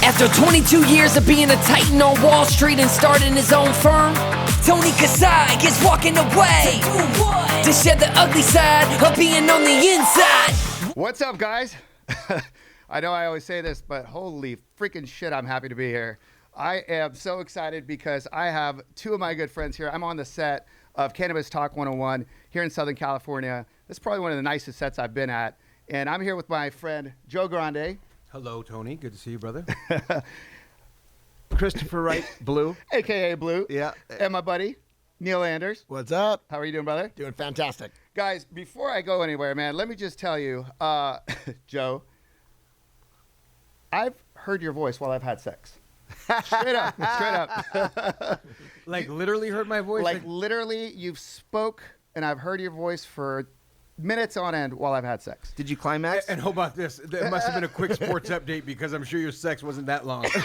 After 22 years of being a titan on Wall Street and starting his own firm, Tony Kasai is walking away to shed the ugly side of being on the inside. What's up, guys? I know I always say this, but holy freaking shit, I'm happy to be here. I am so excited because I have two of my good friends here. I'm on the set of Cannabis Talk 101 here in Southern California. This is probably one of the nicest sets I've been at. And I'm here with my friend, Joe Grande. Hello, Tony. Good to see you, brother. Christopher Wright, Blue. AKA Blue. Yeah. And my buddy, Neil Anders. What's up? How are you doing, brother? Doing fantastic. Guys, before I go anywhere, man, let me just tell you, Joe, I've heard your voice while I've had sex. Straight up. Like literally heard my voice? Like literally, you've spoke, and I've heard your voice for minutes on end while I've had sex. Did you climax? And how about this? It must have been a quick sports update because I'm sure your sex wasn't that long. So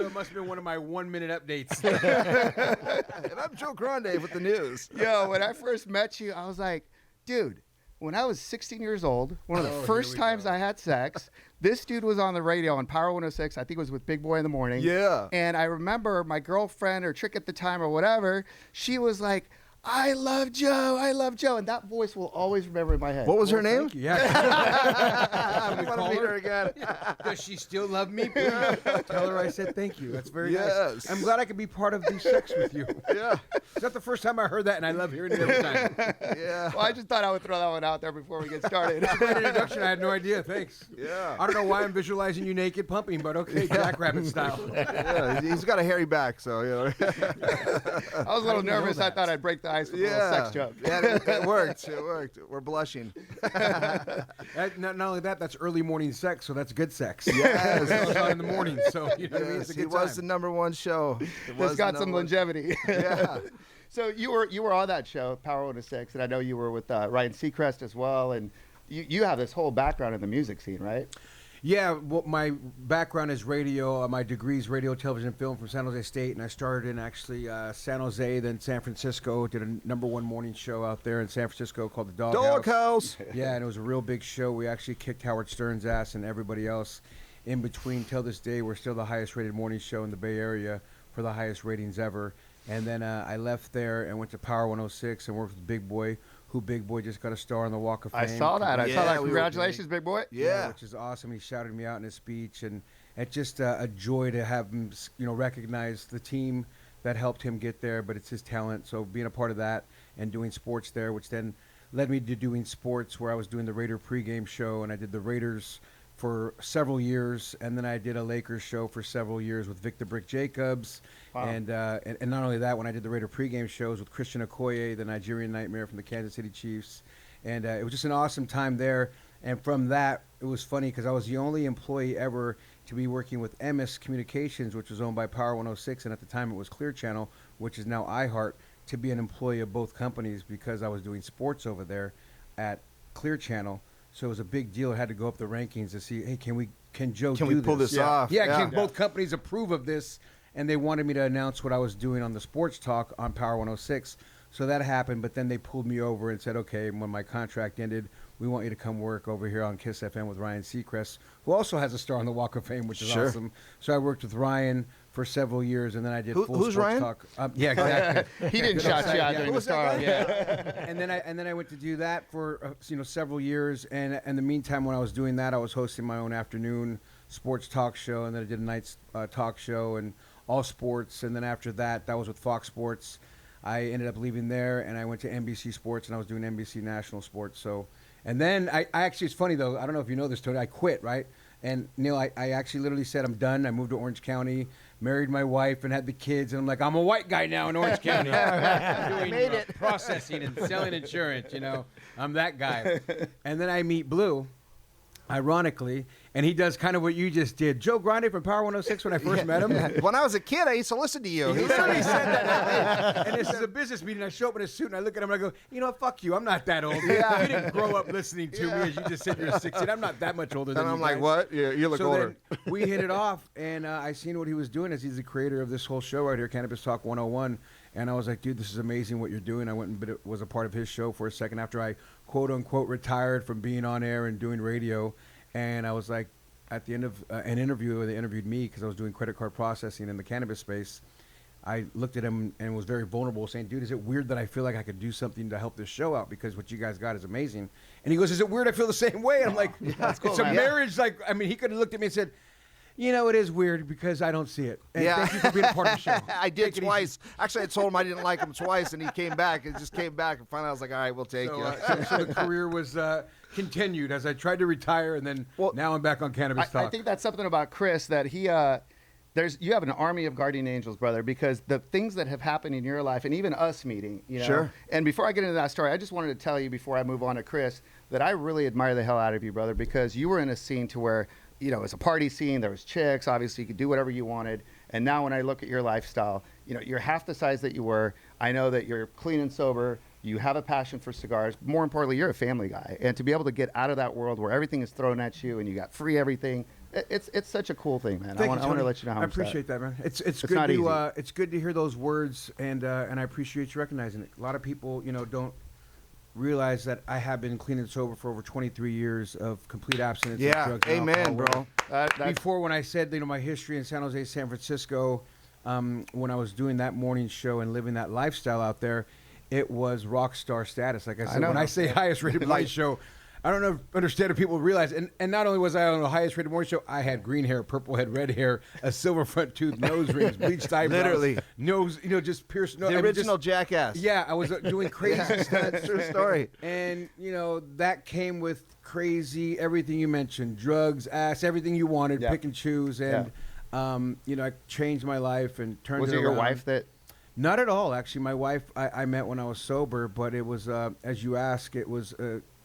it must have been one of my 1-minute updates. And I'm Joe Grande with the news. Yo, when I first met you, I was like, dude, when I was 16 years old, one of the first times I had sex, this dude was on the radio on Power 106. I think it was with Big Boy in the Morning. Yeah. And I remember my girlfriend or chick at the time or whatever, she was like, I love Joe. And that voice will always remember in my head. What was her name? Yeah. I want to meet her again. Does she still love me? Tell her I said thank you. That's very Yes. nice. I'm glad I could be part of the sex with you. Yeah. It's not the first time I heard that, and I love hearing it every time. Yeah. Well, I just thought I would throw that one out there before we get started. Great introduction. I had no idea. Thanks. Yeah. I don't know why I'm visualizing you naked pumping, but okay, Jackrabbit style. Yeah. He's got a hairy back, so, you know. I was a little nervous. I thought I'd break the ice with a little sex joke. Yeah, it worked. It worked. We're blushing. Not only that, that's early morning sex, so that's good sex. Yes. It's on in the morning, so you know what I mean? It's a It good was the time. #1 show. It's got some longevity. Yeah. So you were on that show, Power 106, and I know you were with Ryan Seacrest as well, and you have this whole background in the music scene, right? Yeah, well, my background is radio. My degree is radio, television, film from San Jose State, and I started in actually San Jose, then San Francisco. Did a #1 morning show out there in San Francisco called the Doghouse. Yeah, and it was a real big show. We actually kicked Howard Stern's ass and everybody else in between. Till this day, we're still the highest rated morning show in the Bay Area for the highest ratings ever. And then I left there and went to Power 106 and worked with Big Boy, who Big Boy just got a star on the Walk of Fame. I saw that. Yeah, Congratulations, big boy. Yeah. Which is awesome. He shouted me out in his speech, and it's just a joy to have him, recognize the team that helped him get there. But it's his talent. So being a part of that and doing sports there, which then led me to doing sports, where I was doing the Raider pregame show, and I did the Raiders for several years, and then I did a Lakers show for several years with Victor Brick Jacobs. Wow. And not only that, when I did the Raider pregame shows with Christian Okoye, the Nigerian Nightmare from the Kansas City Chiefs. And it was just an awesome time there. And from that, it was funny because I was the only employee ever to be working with MS Communications, which was owned by Power 106, and at the time it was Clear Channel, which is now iHeart, to be an employee of both companies because I was doing sports over there at Clear Channel. So it was a big deal. I had to go up the rankings to see, hey, can Joe do this? Can we pull this off? Yeah, can both companies approve of this? And they wanted me to announce what I was doing on the sports talk on Power 106. So that happened, but then they pulled me over and said, okay, when my contract ended, we want you to come work over here on KISS FM with Ryan Seacrest, who also has a star on the Walk of Fame, which is awesome. So I worked with Ryan for several years, and then I did full who's sports Ryan? talk. Yeah, exactly. He didn't shout you out during the star. Yeah. And then I went to do that for several years, and in the meantime, when I was doing that, I was hosting my own afternoon sports talk show, and then I did a night's talk show and all sports, and then after that was with Fox Sports. I ended up leaving there, and I went to NBC Sports, and I was doing NBC National Sports. So, and then I actually, it's funny though, I don't know if you know this, Tony, I quit, right? And Neil, I actually literally said I'm done. I moved to Orange County, married my wife, and had the kids. And I'm like, I'm a white guy now in Orange County. I'm doing processing and selling insurance, I'm that guy. And then I meet Blue, ironically, and he does kind of what you just did. Joe Grande from Power 106 when I first met him. When I was a kid, I used to listen to you. He literally said that. And this is a business meeting. I show up in a suit, and I look at him, and I go, fuck you. I'm not that old. You didn't grow up listening to me as you just said you're 16. I'm not that much older than And you I'm like, guys. what? Yeah, you look older. Then we hit it off, and I seen what he was doing as he's the creator of this whole show right here, Cannabis Talk 101. And I was like, dude, this is amazing what you're doing. I went and was a part of his show for a second after I, quote unquote, retired from being on air and doing radio. And I was like, at the end of an interview where they interviewed me because I was doing credit card processing in the cannabis space. I looked at him and was very vulnerable, saying, dude, is it weird that I feel like I could do something to help this show out because what you guys got is amazing? And he goes, is it weird I feel the same way? And I'm like, That's cool, it's a man. marriage. Like, I mean, he could have looked at me and said, you know, it is weird because I don't see it. And thank you for being a part of the show. I did twice. Actually, I told him I didn't like him twice, and he came back. And just came back, and finally I was like, all right, we'll take you. So the career was continued as I tried to retire, and then now I'm back on Cannabis Talk. I think that's something about Chris that he you have an army of guardian angels, brother, because the things that have happened in your life and even us meeting, you know. Sure. And before I get into that story, I just wanted to tell you before I move on to Chris that I really admire the hell out of you, brother, because you were in a scene to where, you know, it's a party scene, there was chicks, obviously you could do whatever you wanted. And now when I look at your lifestyle, you know, you're half the size that you were. I know that you're clean and sober. You have a passion for cigars. More importantly, you're a family guy. And to be able to get out of that world where everything is thrown at you and you got free everything, it's such a cool thing, man. I want to let you know how I much appreciate that, man. It's good not easy. to it's good to hear those words, and I appreciate you recognizing it. A lot of people, you know, don't realize that I have been clean and sober for over 23 years of complete abstinence of drugs and amen, alcohol. bro. Before, when I said, you know, my history in San Jose, San Francisco, when I was doing that morning show and living that lifestyle out there, it was rock star status. Like I said, when I say highest rated morning show, I don't understand if people realize. And not only was I on the highest rated morning show, I had green hair, purple head, red hair, a silver front tooth, nose rings, bleached eyebrows, Literally. nose, you know, just pierced. No, The original jackass. Yeah, I was doing crazy stuff. True story. And, you know, that came with crazy everything you mentioned, drugs, ass, everything you wanted, pick and choose. And, you know, I changed my life and turned Was it it your around. wife that? Not at all, actually. My wife, I met when I was sober, but it was, as you ask, it was...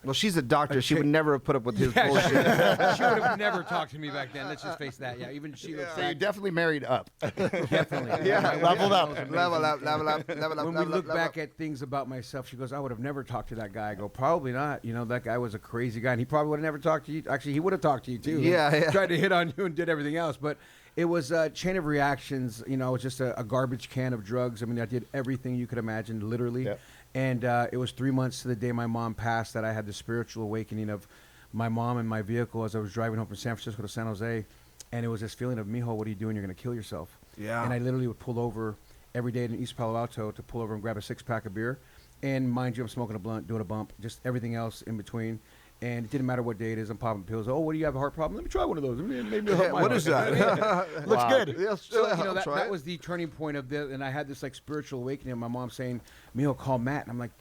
Well, she's a doctor. She would never have put up with his bullshit. She would have never talked to me back then. Let's just face that. Yeah, even she looks So you definitely married up. definitely. Yeah, My wife leveled up. knows amazing. Level up, level up, level up. When we level look up, level back up. at things about myself, she goes, I would have never talked to that guy. I go, probably not. You know, that guy was a crazy guy, and he probably would have never talked to you. Actually, he would have talked to you, too. Yeah. Tried to hit on you and did everything else. But it was a chain of reactions. You know, it was just a garbage can of drugs. I mean, I did everything you could imagine, literally. Yep. And it was 3 months to the day my mom passed that I had the spiritual awakening of my mom in my vehicle as I was driving home from San Francisco to San Jose. And it was this feeling of, mijo, what are you doing? You're going to kill yourself. Yeah. And I literally would pull over every day in East Palo Alto to pull over and grab a 6-pack of beer. And mind you, I'm smoking a blunt, doing a bump, just everything else in between. And it didn't matter what day it is, I'm popping pills. Oh, what do you have, a heart problem? Let me try one of those. Maybe it'll help my What heart. is that? Looks good. Yeah, So, you know, I'll try that it. was the turning point of this, and I had this like spiritual awakening. My mom saying, "Mijo, call Matt," and I'm like,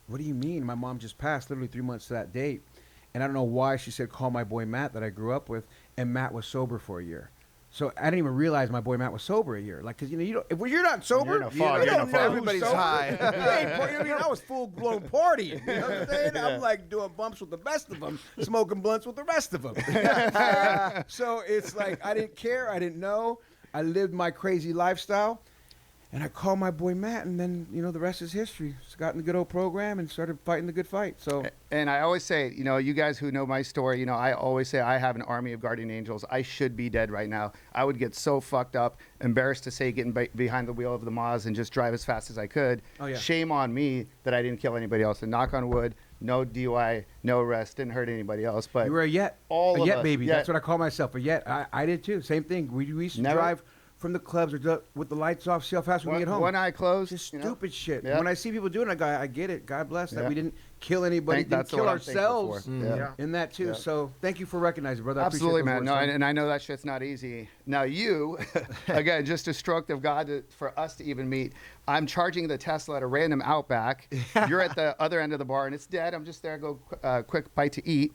"What do you mean?" My mom just passed, literally 3 months to that date, and I don't know why she said, "Call my boy Matt," that I grew up with, and Matt was sober for a year. So I didn't even realize my boy Matt was sober a year. Like, cause you know, if you're not sober, You're in a fog, you you're in don't a know fog. who's Everybody's sober. high. I mean, I was full blown partying. You know what I'm saying? I'm like doing bumps with the best of them, smoking blunts with the rest of them. So it's like I didn't care. I didn't know. I lived my crazy lifestyle. And I called my boy Matt, and then, you know, the rest is history. Just got in the good old program and started fighting the good fight. So, And I always say, you know, you guys who know my story, you know, I always say I have an army of guardian angels. I should be dead right now. I would get so fucked up, embarrassed to say getting behind the wheel of the Maz and just drive as fast as I could. Oh, yeah. Shame on me that I didn't kill anybody else. And knock on wood, no DUI, no arrest, didn't hurt anybody else. But you were a yet. all a of yet us, baby. yet. That's what I call myself, a yet. I did too. Same thing. We used to Never- drive from the clubs or with the lights off, see how fast we can get home. One eye closed. Just you know? stupid shit. Yeah. When I see people doing it, I get it. God bless that Yeah. we didn't kill anybody, didn't That's kill what I'm thankful ourselves for. Yeah. in that too. Yeah. So thank you for recognizing, brother. I Absolutely, appreciate man. those No, words, and I know that shit's not easy. Now you, again, just a stroke of God for us to even meet. I'm charging the Tesla at a random Outback. You're at the other end of the bar, and it's dead. I'm just there, go quick bite to eat,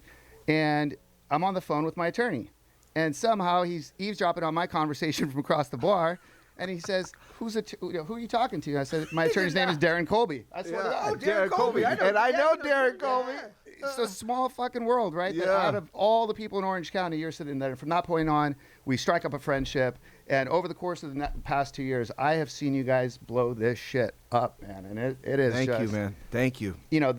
and I'm on the phone with my attorney, and somehow he's eavesdropping on my conversation from across the bar. And he says, who are you talking to? I said, my attorney's name is Darren Colby. I swear to God. Oh, Darren Colby. I know. And I Yeah, know I know Darren Darren. Colby. It's a small fucking world, right? That Yeah. out of all the people in Orange County, you're sitting there. From that point on, we strike up a friendship. And over the course of the past 2 years, I have seen you guys blow this shit up, man. And it is Thank just, you, man. Thank you. You know,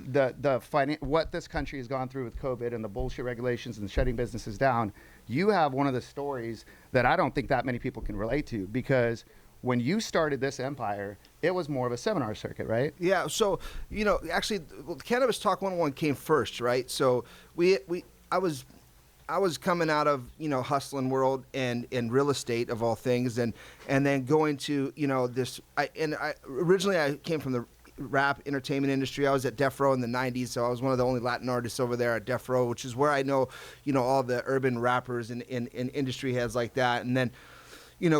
what this country has gone through with COVID and the bullshit regulations and shutting businesses down. You have one of the stories that I don't think that many people can relate to, because when you started this empire, it was more of a seminar circuit, right? Yeah, so, you know, actually, Cannabis Talk 101 came first, right? So I was I was coming out of, hustling world and real estate of all things, and then going to, this. Originally I came from the rap entertainment industry. I was at Death Row in the 90s, so I was one of the only Latin artists over there at Death Row, which is where I know, all the urban rappers and industry heads like that. And then,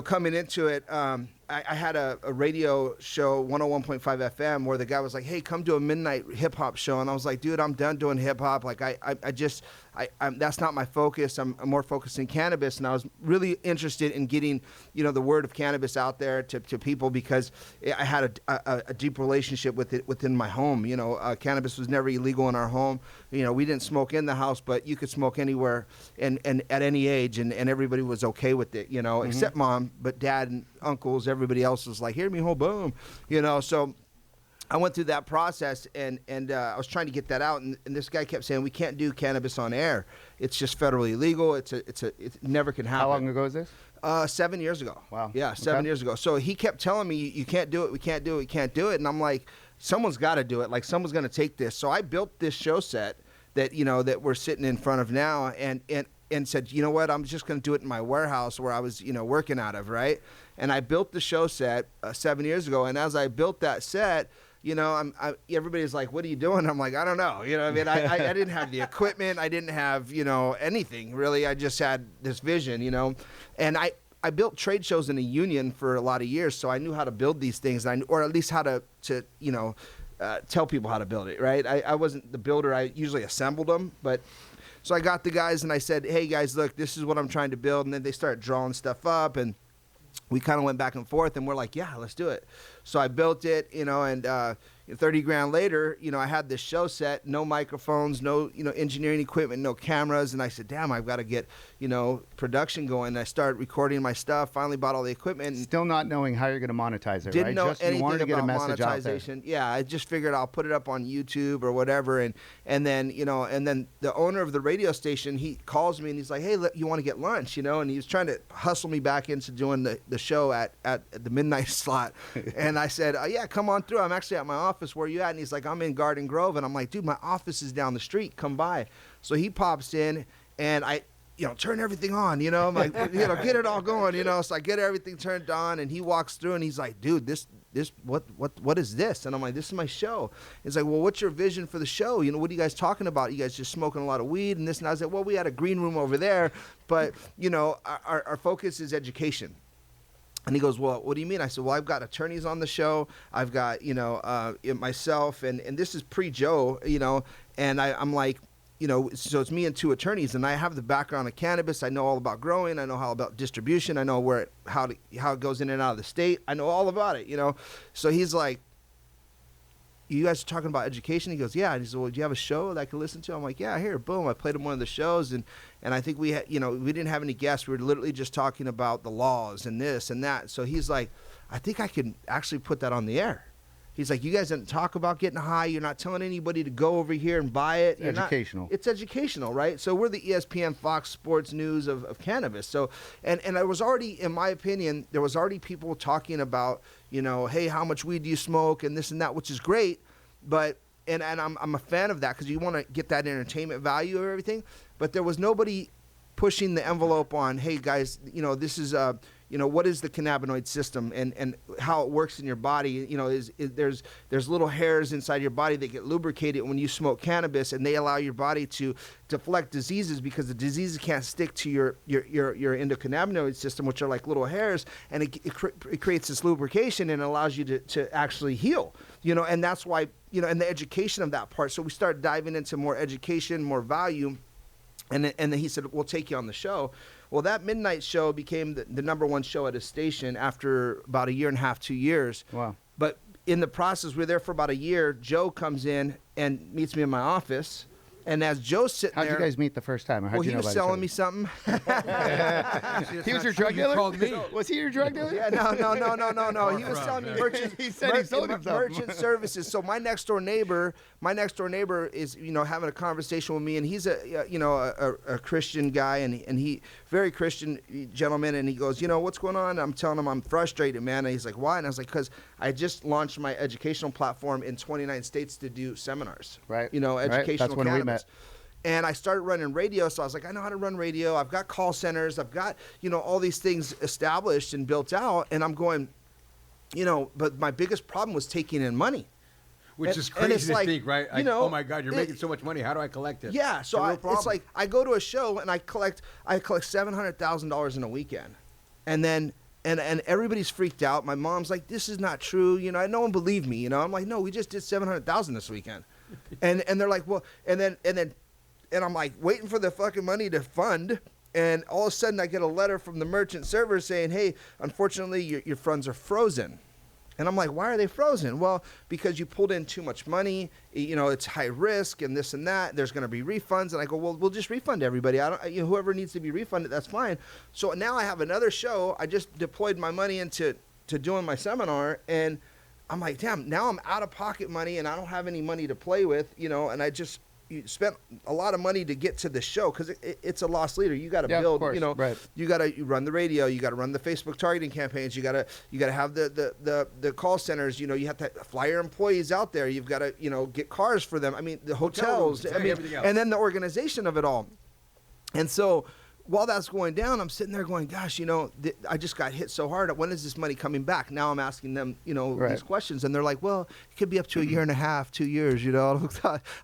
coming into it, I had a radio show, 101.5 FM, where the guy was like, hey, come do a midnight hip hop show. And I was like, dude, I'm done doing hip hop. Like, I'm that's not my focus. I'm more focused in cannabis. And I was really interested in getting, the word of cannabis out there to people, because I had a deep relationship with it within my home. Cannabis was never illegal in our home. We didn't smoke in the house, but you could smoke anywhere and at any age, and everybody was okay with it, except mom, but dad and uncles, everybody else was like, hear me, ho, boom, so I went through that process, and I was trying to get that out, and this guy kept saying, we can't do cannabis on air. It's just federally illegal. It never can happen. How long ago is this? 7 years ago. Wow. Yeah, 7 years ago. So he kept telling me, you can't do it, we can't do it, we can't do it. And I'm like, someone's got to do it. Like, someone's going to take this. So I built this show set that, that we're sitting in front of now, and said, you know what, I'm just going to do it in my warehouse where I was, working out of, right? And I built the show set 7 years ago. And as I built that set, everybody's like, what are you doing? I'm like, I don't know. I didn't have the equipment. I didn't have, anything really. I just had this vision, and I built trade shows in a union for a lot of years. So I knew how to build these things, or at least how to tell people how to build it. Right. I wasn't the builder. I usually assembled them, but so I got the guys and I said, hey guys, look, this is what I'm trying to build. And then they started drawing stuff up, and we kind of went back and forth, and we're like, yeah, let's do it. So I built it, and 30 grand later, I had this show set, no microphones, no, engineering equipment, no cameras. And I said, damn, I've got to get, production going. And I started recording my stuff, finally bought all the equipment. Still not knowing how you're going to monetize it, Didn't right? know Just anything you wanted to get a about message out there. monetization. Yeah, I just figured I'll put it up on YouTube or whatever. And then, and then the owner of the radio station, he calls me and he's like, hey, you want to get lunch, and he was trying to hustle me back into doing the show at the midnight slot. And I said, yeah, come on through. I'm actually at my office. Where you at? And he's like, I'm in Garden Grove. And I'm like, dude, my office is down the street. Come by. So he pops in, and I, turn everything on, I'm like, get it all going, So I get everything turned on, and he walks through, and he's like, dude, this, what is this? And I'm like, this is my show. He's like, well, what's your vision for the show? What are you guys talking about? You guys just smoking a lot of weed and this? And I was like, well, we had a green room over there, but, our focus is education. And he goes, well, what do you mean? I said, well, I've got attorneys on the show. I've got, myself, and this is pre-Joe, and I'm like, so it's me and two attorneys, and I have the background of cannabis. I know all about growing. I know all about distribution. I know how it goes in and out of the state. I know all about it, So he's like, you guys are talking about education? He goes, yeah. And he said, well, do you have a show that I can listen to? I'm like, yeah, here, boom. I played him one of the shows, and I think we had, we didn't have any guests. We were literally just talking about the laws and this and that. So he's like, I think I can actually put that on the air. He's like, you guys didn't talk about getting high. You're not telling anybody to go over here and buy it. It's educational. It's educational, right? So we're the ESPN, Fox Sports News of cannabis. So, and there was already, in my opinion, there was already people talking about, hey, how much weed do you smoke and this and that, which is great. But, and I'm a fan of that because you want to get that entertainment value of everything. But there was nobody pushing the envelope on, hey, guys, this is what is the cannabinoid system and how it works in your body. There's little hairs inside your body that get lubricated when you smoke cannabis, and they allow your body to deflect diseases because the diseases can't stick to your endocannabinoid system, which are like little hairs, and it creates this lubrication and allows you to actually heal. And that's why, and the education of that part. So we started diving into more education, more value. And then he said, we'll take you on the show. Well, that midnight show became the number one show at his station after about a year and a half, 2 years. Wow. But in the process, we were there for about a year. Joe comes in and meets me in my office. And as Joe's sitting there... How'd you guys meet the first time? Well, he was selling me something. He was your drug dealer? Called me. Was he your drug dealer? Yeah, no. He was selling me merchant. He said he sold himself. Merchant services. So my next door neighbor is having a conversation with me, and he's a Christian guy, and he very Christian gentleman, and he goes, what's going on? I'm telling him I'm frustrated, man. And he's like, why? And I was like, because I just launched my educational platform in 29 states to do seminars. Right. Educational That's when cannabis. we met. And I started running radio, so I was like, I know how to run radio. I've got call centers. I've got, all these things established and built out. And I'm going, but my biggest problem was taking in money. Which is And crazy it's to like, think, right? Oh my God, you're making so much money. How do I collect it? Yeah, so it's like I go to a show and I collect $700,000 in a weekend, and then and everybody's freaked out. My mom's like, "This is not true," no one believed me. I'm like, "No, we just did 700,000 this weekend," and they're like, "Well," and I'm like waiting for the fucking money to fund. And all of a sudden, I get a letter from the merchant server saying, "Hey, unfortunately, your funds are frozen." And I'm like, why are they frozen? Well, because you pulled in too much money. It's high risk and this and that. There's going to be refunds. And I go, well, we'll just refund everybody. Whoever needs to be refunded, that's fine. So now I have another show. I just deployed my money into doing my seminar. And I'm like, damn, now I'm out of pocket money and I don't have any money to play with, and I just spent a lot of money to get to the show because it's a loss leader. You got to build, right. You got to run the radio, you got to run the Facebook targeting campaigns, you got to have the call centers, you have to fly your employees out there, you've got to get cars for them. I mean the hotels, everything else. And then the organization of it all. And so while that's going down, I'm sitting there going, gosh, I just got hit so hard. When is this money coming back? Now I'm asking them, Right. these questions. And they're like, well, it could be up to a year and a half, 2 years,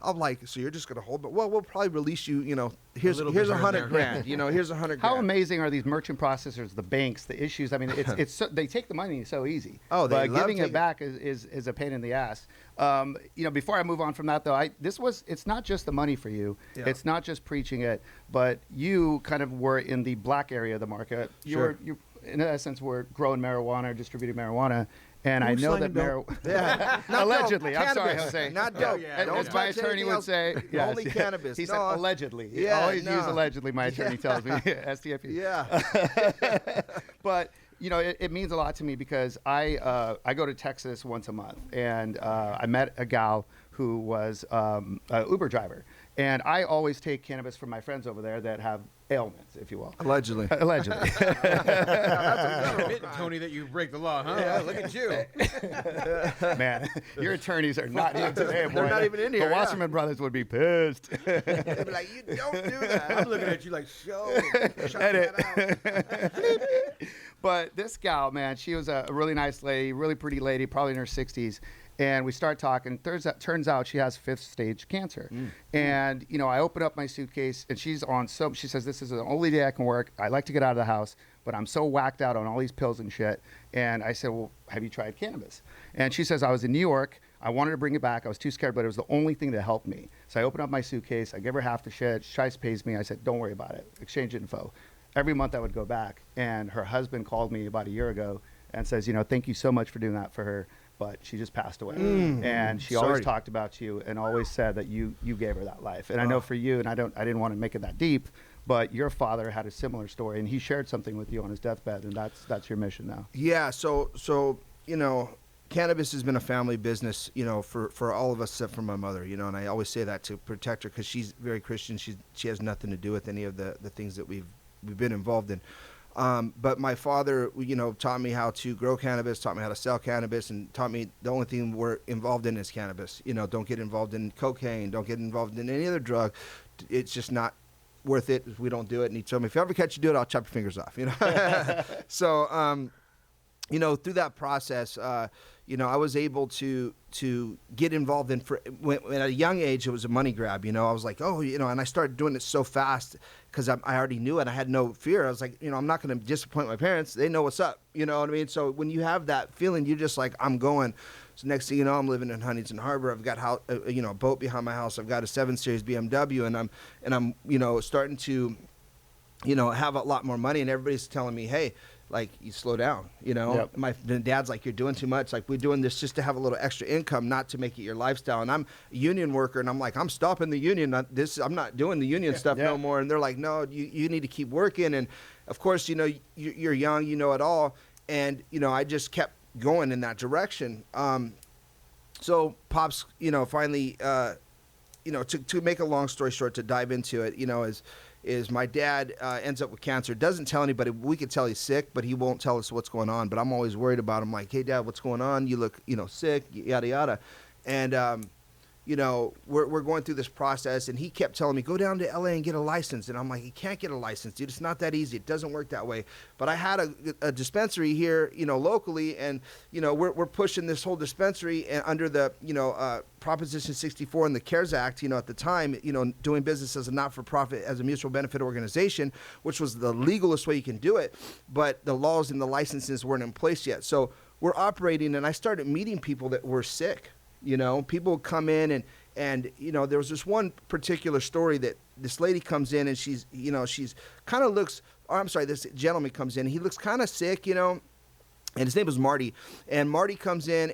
I'm like, so you're just going to hold it? Well, we'll probably release you, here's little bit here and $100 there. grand, here's $100 grand. How amazing are these merchant processors, the banks, the issues? I mean, it's so, they take the money so easy. Oh, they but love giving it taking- back is a pain in the ass. Before I move on from that though, it's not just the money for you. Yeah. It's not just preaching it, but you kind of were in the black area of the market. You in essence were growing marijuana, distributing marijuana. And I know that marijuana. Yeah. Not allegedly. dope. I'm sorry, Cannabis. Jose. Not dope. Yeah, Don't As my touch attorney anything would else. say, yes. Only cannabis. He said No. allegedly. Yeah, Always no. use allegedly. My attorney tells me. STFU. Yeah. But it means a lot to me because I go to Texas once a month, and I met a gal who was an Uber driver, and I always take cannabis from my friends over there that have ailments, if you will. Allegedly. Allegedly. Admit, Tony, that you break the law, huh? Yeah. Look at you. Man, your attorneys are not here today, boy. They're not even in here, The yeah. Wasserman brothers would be pissed. They'd be like, you don't do that. I'm looking at you like, shut Edit. that out. But this gal, man, she was a really nice lady, really pretty lady, probably in her 60s. And we start talking. Turns out she has 5th stage cancer. And, I open up my suitcase and she says, this is the only day I can work. I like to get out of the house, but I'm so whacked out on all these pills and shit. And I said, well, have you tried cannabis? And she says, I was in New York. I wanted to bring it back. I was too scared, but it was the only thing that helped me. So I open up my suitcase. I give her half the shit. She tries to pays me. I said, don't worry about it. Exchange info. Every month I would go back. And her husband called me about a year ago and says, thank you so much for doing that for her. But she just passed away. And she always Sorry. talked about you and always said that you gave her that life. And I know for you, and I didn't want to make it that deep, but your father had a similar story, and he shared something with you on his deathbed, and that's your mission now. Yeah. So cannabis has been a family business, for all of us except for my mother, and I always say that to protect her because she's very Christian. She has nothing to do with any of the things that we've been involved in. But my father, taught me how to grow cannabis, taught me how to sell cannabis, and taught me the only thing we're involved in is cannabis. Don't get involved in cocaine, don't get involved in any other drug. It's just not worth it if we don't do it. And he told me, if you ever catch you do it, I'll chop your fingers off. So, through that process, I was able to get involved in when at a young age, it was a money grab. I was like, and I started doing it so fast because I already knew it. I had no fear. I was like, I'm not going to disappoint my parents. They know what's up. You know what I mean? So when you have that feeling, you're just like, I'm going. So next thing you know, I'm living in Huntington Harbor. I've got a boat behind my house. I've got a 7 Series BMW, and I'm starting to, have a lot more money. And everybody's telling me, hey, like, you slow down, Yep. My dad's like, you're doing too much. Like, we're doing this just to have a little extra income, not to make it your lifestyle. And I'm a union worker, and I'm like, I'm stopping the union. I'm not doing the union stuff no more. And they're like, no, you need to keep working. And of course, you're young, you know it all. And, I just kept going in that direction. So Pops, finally, to make a long story short, to dive into it, is my dad ends up with cancer. Doesn't tell anybody. We could tell he's sick, but he won't tell us what's going on. But I'm always worried about him. Like, hey, Dad, what's going on? You look, sick, yada, yada. And, you know, we're going through this process, and he kept telling me, go down to LA and get a license. And I'm like, you can't get a license, dude. It's not that easy. It doesn't work that way. But I had a dispensary here, you know, locally, and, you know, we're pushing this whole dispensary under the, you know, Proposition 64 and the CARES Act, you know, at the time, you know, doing business as a not-for-profit, as a mutual benefit organization, which was the legalest way you can do it. But the laws and the licenses weren't in place yet. So we're operating, and I started meeting people that were sick. You know, people would come in, and you know, there was this one particular story that this lady comes in, and she's, you know, she's kind of looks, or I'm sorry, this gentleman comes in, he looks kind of sick, you know, and his name was Marty, and Marty comes in,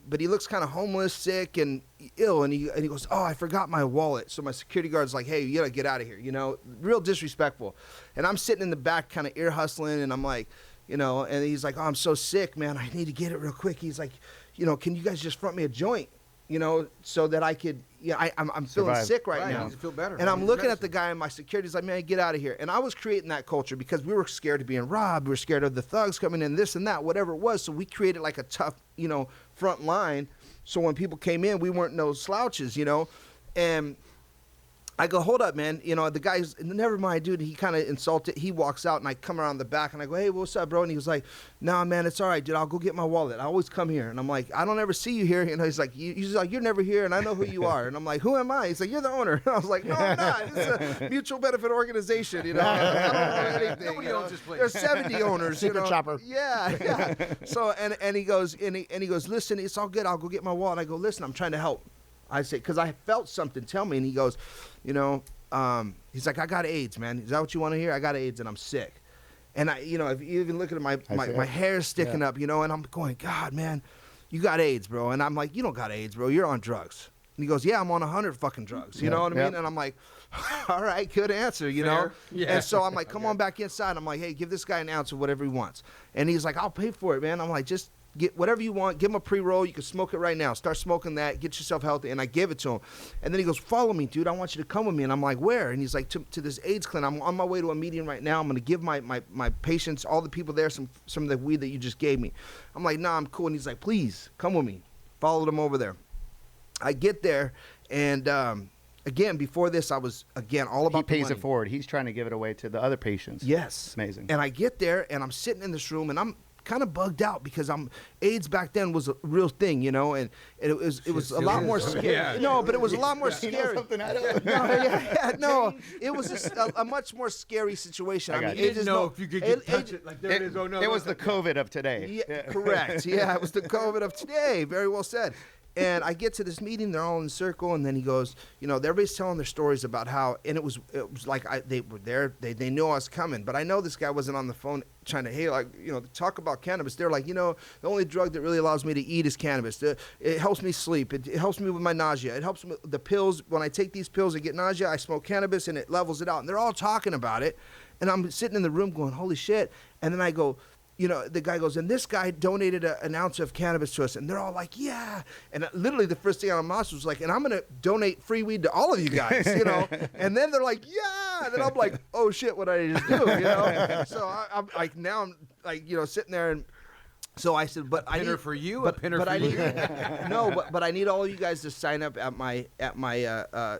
but he looks kind of homeless, sick, and ill, and he goes, oh, I forgot my wallet. So my security guard's like, hey, you gotta get out of here, you know, real disrespectful. And I'm sitting in the back kind of ear hustling, and I'm like, you know, and he's like, oh, I'm so sick, man, I need to get it real quick. He's like, you know, can you guys just front me a joint, you know, so that I could, yeah, I'm feeling sick right now. To feel better. And I'm looking at the guy, and my security's like, man, get out of here. And I was creating that culture because we were scared of being robbed. We were scared of the thugs coming in, this and that, whatever it was. So we created like a tough, you know, front line. So when people came in, we weren't no slouches, you know. And I go, hold up, man. You know, the guy's, never mind, dude. He kind of insulted. He walks out, and I come around the back, and I go, hey, what's up, bro? And he was like, nah, man, it's all right, dude. I'll go get my wallet. I always come here. And I'm like, I don't ever see you here. And he's like, you're never here, and I know who you are. And I'm like, who am I? He's like, you're the owner. And I was like, no, I'm not. It's a mutual benefit organization, you know. I don't know anything. Nobody owns this place. There's 70 owners. Secret chopper. Yeah. So, and he goes, listen, it's all good. I'll go get my wallet. And I go, listen, I'm trying to help. I say, because I felt something tell me. And he goes, you know, he's like, I got AIDS, man. Is that what you want to hear? I got AIDS and I'm sick. And I, you know, if you even look at my hair's sticking up, you know, and I'm going, God, man, you got AIDS, bro. And I'm like, you don't got AIDS, bro. You're on drugs. And he goes, yeah, I'm on 100 fucking drugs. You know what I mean? And I'm like, all right, good answer, you know? Yeah. And so I'm like, come on back inside. I'm like, hey, give this guy an ounce of whatever he wants. And he's like, I'll pay for it, man. I'm like, just get whatever you want. Give him a pre-roll. You can smoke it right now. Start smoking that. Get yourself healthy. And I give it to him. And then he goes, follow me, dude. I want you to come with me. And I'm like, where? And he's like, to this AIDS clinic. I'm on my way to a meeting right now. I'm going to give my patients, all the people there, some of the weed that you just gave me. I'm like, nah, I'm cool. And he's like, please, come with me. Followed him over there. I get there, and again, before this, I was, again, all about the money. He pays it forward. He's trying to give it away to the other patients. Yes. It's amazing. And I get there, and I'm sitting in this room, and I'm kind of bugged out because AIDS back then was a real thing, you know, and it was a lot more scary. Yeah. No, but it was a lot more scary. You know something I don't know. It was just a much more scary situation. I mean, you didn't know if you could touch it. Like, there it is. Oh, no. It was the COVID of today. Yeah, correct. Yeah, it was the COVID of today. Very well said. And I get to this meeting, they're all in a circle, and then he goes, you know, everybody's telling their stories about how, and it was like they were there, they knew I was coming, but I know this guy wasn't on the phone trying to, hey, like, you know, talk about cannabis. They're like, you know, the only drug that really allows me to eat is cannabis. It helps me sleep. It helps me with my nausea. It helps me with the pills. When I take these pills and get nausea, I smoke cannabis, and it levels it out. And they're all talking about it, and I'm sitting in the room going, holy shit. And then I go, you know, the guy goes, and this guy donated an ounce of cannabis to us. And they're all like, yeah. And literally the first thing out of my mouth was like, and I'm going to donate free weed to all of you guys, you know. And then they're like, yeah. And then I'm like, oh, shit, what did I just do, you know. So I'm like, now I'm like, you know, sitting there. And so I said, but I need. For you, but, a pinner but for I you. need, no, but I need all of you guys to sign up at my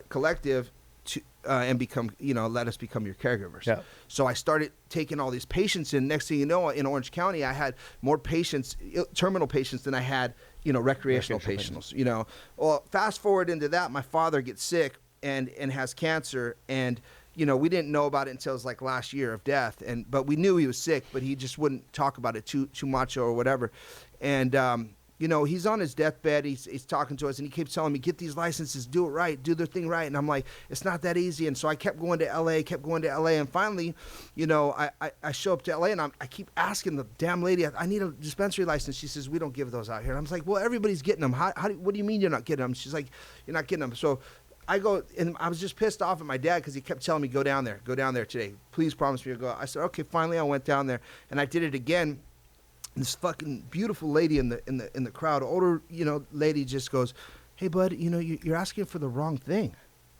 collective to and become, you know, let us become your caregivers. Yeah. So I started taking all these patients in. Next thing you know, in Orange County, I had more patients, terminal patients, than I had, you know, recreational patients. You know, well, fast forward into that, my father gets sick and has cancer, and you know, we didn't know about it until it was like last year of death, but we knew he was sick, but he just wouldn't talk about it too much or whatever, and you know, he's on his deathbed. He's talking to us, and he keeps telling me, get these licenses, do it right, do their thing right. And I'm like, it's not that easy. And so I kept going to LA, and finally, you know, I show up to LA, and I keep asking the damn lady, I need a dispensary license. She says, we don't give those out here. And I'm like, well, everybody's getting them. What do you mean you're not getting them? She's like, you're not getting them. So I go, and I was just pissed off at my dad because he kept telling me, go down there today. Please promise me to go. I said, okay. Finally, I went down there, and I did it again. This fucking beautiful lady in the crowd, older, you know, lady, just goes, hey, bud, you know, you're asking for the wrong thing.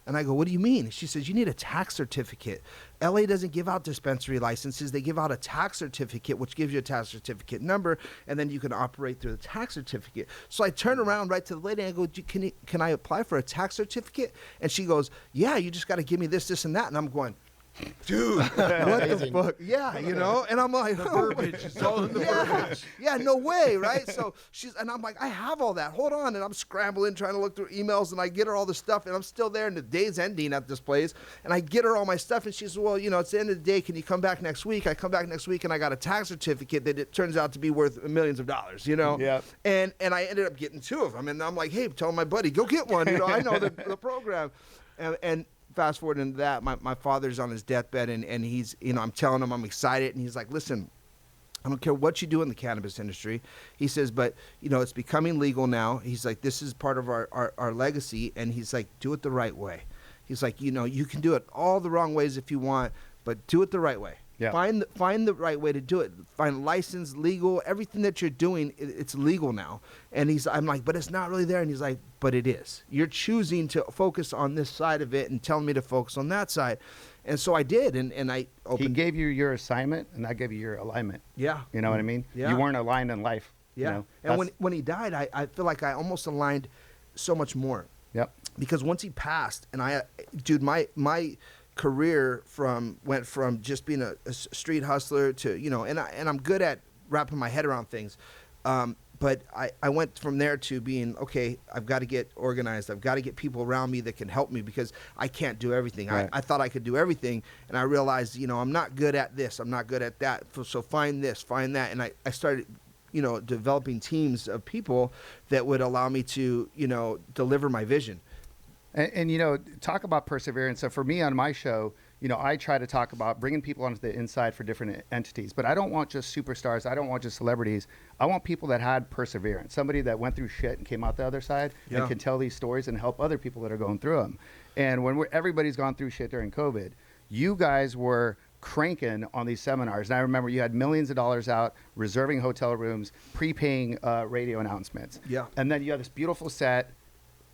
And I go, what do you mean? She says, you need a tax certificate. LA doesn't give out dispensary licenses. They give out a tax certificate, which gives you a tax certificate number, and then you can operate through the tax certificate. So I turn around right to the lady and I go, can I apply for a tax certificate? And she goes, yeah, you just got to give me this, this, and that. And I'm going, dude, what the fuck? Yeah, you know? And I'm like, The verbiage. It's all in the verbiage. yeah, no way, right? So and I'm like, I have all that. Hold on. And I'm scrambling, trying to look through emails, and I get her all the stuff, and I'm still there, and the day's ending at this place. And I get her all my stuff, and she says, well, you know, it's the end of the day. Can you come back next week? I come back next week, and I got a tax certificate that it turns out to be worth millions of dollars, you know? Yeah. And I ended up getting 2 of them. And I'm like, hey, tell my buddy, go get one. You know, I know the program. And fast forward into that, my father's on his deathbed, and he's, you know, I'm telling him I'm excited, and he's like, listen, I don't care what you do in the cannabis industry. He says, but, you know, it's becoming legal now. He's like, this is part of our legacy, and he's like, do it the right way. He's like, you know, you can do it all the wrong ways if you want, but do it the right way. Yeah. Find the right way to do it. Find license, legal, everything that you're doing, it's legal now. And I'm like, but it's not really there. And he's like, but it is. You're choosing to focus on this side of it and telling me to focus on that side. And so I did, and I opened. He gave you your assignment, and I gave you your alignment. Yeah. You know what I mean? Yeah. You weren't aligned in life. Yeah. You know? And when he died, I feel like I almost aligned so much more. Yep. Because once he passed, and dude, my career went from just being a street hustler to, you know, and I'm good at wrapping my head around things. But I went from there to being, okay, I've got to get organized. I've got to get people around me that can help me, because I can't do everything. Right. I thought I could do everything, and I realized, you know, I'm not good at this. I'm not good at that. So find this, find that. And I started, you know, developing teams of people that would allow me to, you know, deliver my vision. And, you know, talk about perseverance. So for me on my show, you know, I try to talk about bringing people onto the inside for different entities. But I don't want just superstars. I don't want just celebrities. I want people that had perseverance, somebody that went through shit and came out the other side and can tell these stories and help other people that are going through them. And when everybody's gone through shit during COVID, you guys were cranking on these seminars. And I remember you had millions of dollars out, reserving hotel rooms, prepaying radio announcements. Yeah. And then you had this beautiful set.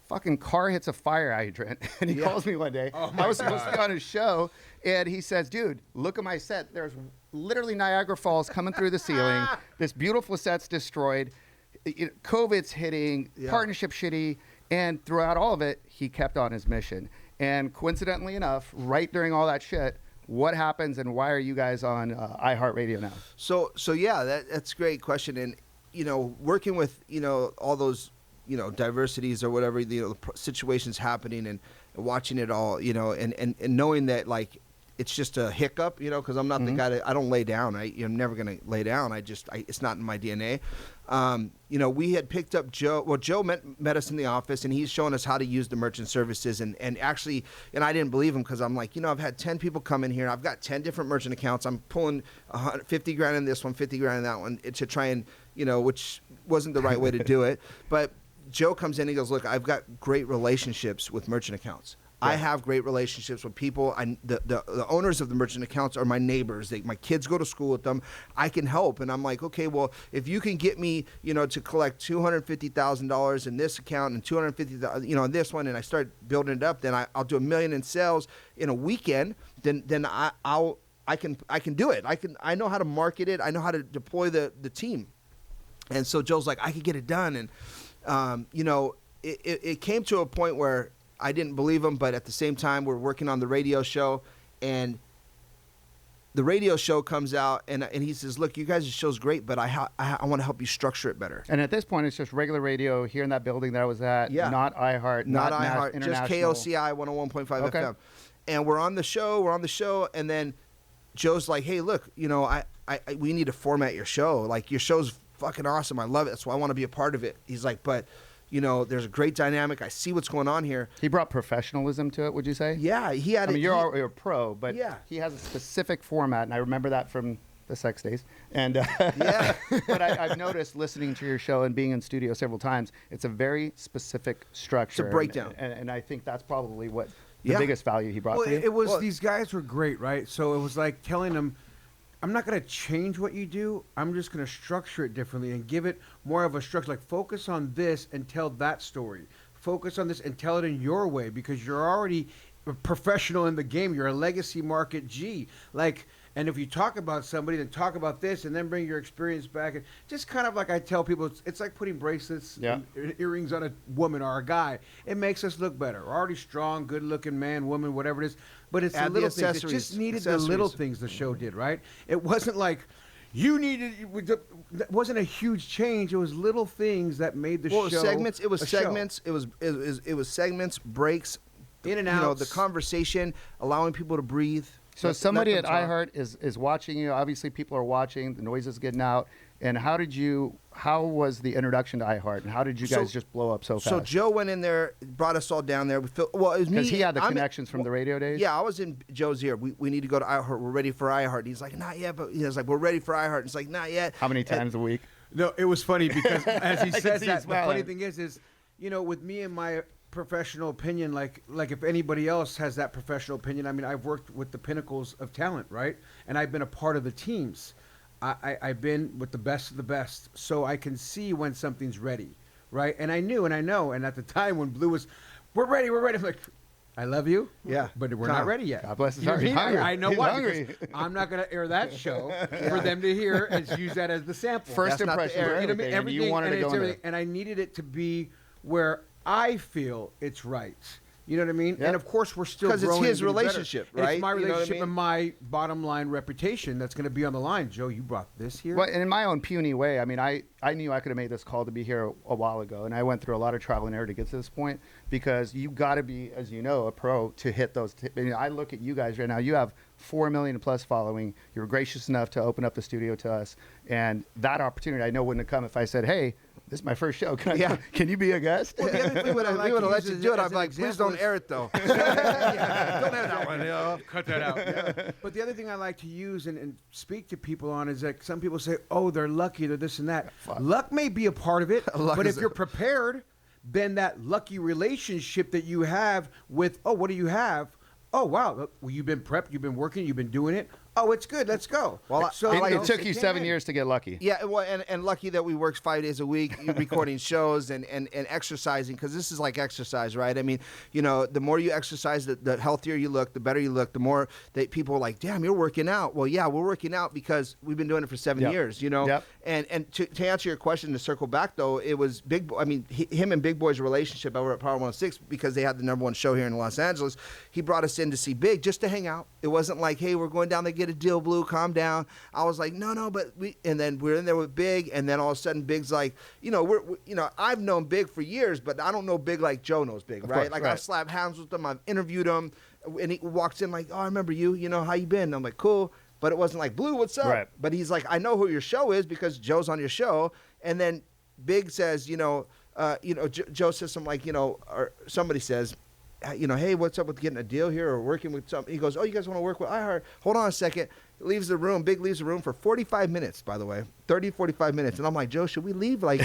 Fucking car hits a fire hydrant, and he calls me one day. I was supposed to be on his show, and he says, dude, look at my set. There's literally Niagara Falls coming through the ceiling. This beautiful set's destroyed. COVID's hitting, partnership shitty, and throughout all of it, he kept on his mission. And coincidentally enough, right during all that shit, what happens and why are you guys on iHeartRadio now? So yeah, that's a great question. And, you know, working with, you know, all those, you know, diversities or whatever, you know, situations happening and watching it all, you know, and knowing that, like, it's just a hiccup, you know, because I'm not the guy I don't lay down. I'm never going to lay down. It's not in my DNA. You know, we had picked up Joe. Well, Joe met us in the office, and he's showing us how to use the merchant services. And actually, and I didn't believe him, because I'm like, you know, I've had 10 people come in here. I've got 10 different merchant accounts. I'm pulling 50 grand in this one, 50 grand in that one, to try and, you know, which wasn't the right way to do it. But Joe comes in and he goes, look, I've got great relationships with merchant accounts. I have great relationships with people. The owners of the merchant accounts are my neighbors. My kids go to school with them. I can help. And I'm like, okay, well, if you can get me, you know, to collect $250,000 in this account and $250,000, you know, in this one, and I start building it up, then I'll do $1 million in sales in a weekend. Then I can do it. I know how to market it. I know how to deploy the team. And so Joe's like, I could get it done. And you know, it came to a point where I didn't believe him, but at the same time, we're working on the radio show, and the radio show comes out, and he says, look, you guys' show's great, but I want to help you structure it better. And at this point, it's just regular radio here in that building that I was at, not iHeart, not iHeart, international. just KOCI 101.5 FM. And we're on the show, and then Joe's like, hey, look, you know, we need to format your show. Like, your show's fucking awesome. I love it. That's why I want to be a part of it. He's like, but, you know, there's a great dynamic. I see what's going on here. He brought professionalism to it, would you say? Yeah, he had. I mean, you're a pro, but yeah, he has a specific format, and I remember that from the sex days. And yeah, but I've noticed listening to your show and being in studio several times, it's a very specific structure. It's a breakdown, and I think that's probably what the biggest value he brought. Well, for you. it was these guys were great, right? So it was like telling them, I'm not going to change what you do. I'm just going to structure it differently and give it more of a structure. Like, focus on this and tell that story. focus on this and tell it in your way because you're already a professional in the game. You're a legacy market G. Like, and if you talk about somebody, then talk about this, and then bring your experience back. And just kind of like I tell people, it's like putting bracelets, and earrings on a woman or a guy. It makes us look better. We're already strong, good-looking man, woman, whatever it is. But it's the little things. It just needed the little things the show did, right? It wasn't like you needed. It wasn't a huge change. It was little things that made the show. Segments. It was segments. Show. It was segments, breaks, in and out. You know, the conversation, allowing people to breathe. So somebody at iHeart is watching you. Obviously, people are watching. The noise is getting out. And how was the introduction to iHeart? And how did you guys just blow up so fast? So Joe went in there, brought us all down there. It was me. Because he had the connections from the radio days? Yeah, I was in Joe's ear. We need to go to iHeart. We're ready for iHeart. He's like, not yet. But he was like, we're ready for iHeart. It's like, not yet. How many times a week? No, it was funny because as he says that, the funny thing is, you know, with me and my professional opinion, like if anybody else has that professional opinion, I mean, I've worked with the pinnacles of talent, right? And I've been a part of the teams. I've been with the best of the best, so I can see when something's ready, right? And I knew and I know. And at the time when Blue was, we're ready. I'm like, I love you, but we're not ready yet. God bless his heart. I know He's why. hungry. Because I'm not going to air that show for them to hear and use that as the sample. First impression, everything, you wanted to go in there. And I needed it to be where I feel it's right. You know what I mean? Yep. And of course, we're still growing. Because it's his relationship, right? right? It's my relationship you know what and my bottom line reputation that's going to be on the line. Joe, you brought this here. Well, and in my own puny way, I mean, I knew I could have made this call to be here a while ago, and I went through a lot of trial and error to get to this point because you got to be, as you know, a pro to hit those. I look at you guys right now. You have 4 million plus following. You were gracious enough to open up the studio to us, and that opportunity I know wouldn't have come if I said, "Hey, this is my first show. Can you be a guest?" Well, the other thing we would have let you do it. I'm like, please don't air it though. Don't air that one. Cut that out. Yeah. But the other thing I like to use and speak to people on is that some people say, "Oh, they're lucky, they're this and that." Luck may be a part of it, but if you're prepared, then that lucky relationship that you have with, oh, what do you have? Oh, wow, well, you've been prepped, you've been working, you've been doing it. Oh, it's good. Let's go. Well, so it took you 7 years to get lucky. Yeah, well, and lucky that we worked 5 days a week recording shows and exercising, because this is like exercise, right? I mean, you know, the more you exercise, the healthier you look, the better you look, the more that people are like, damn, you're working out. Well, yeah, we're working out because we've been doing it for 7 years, you know? Yep. And to answer your question, to circle back, though, it was him and Big Boy's relationship over at Power 106, because they had the #1 show here in Los Angeles. He brought us in to see Big just to hang out. It wasn't like, hey, we're going down to get a deal, Blue, calm down. I was like, no, but and then we're in there with Big, and then all of a sudden Big's like, you know, I've known Big for years, but I don't know Big like Joe knows Big, right? Like, I've slapped hands with him, I've interviewed him, and he walks in like, oh, I remember you, you know, how you been? And I'm like, cool. But it wasn't like, Blue, what's up? Right. But he's like, I know who your show is because Joe's on your show. And then Big says, Joe says something like, or somebody says, hey, what's up with getting a deal here or working with something? He goes, oh, you guys want to work with iHeart? Hold on a second. Leaves the room. Big leaves the room for 45 minutes, by the way. 30, 45 minutes. And I'm like, Joe, should we leave? Like,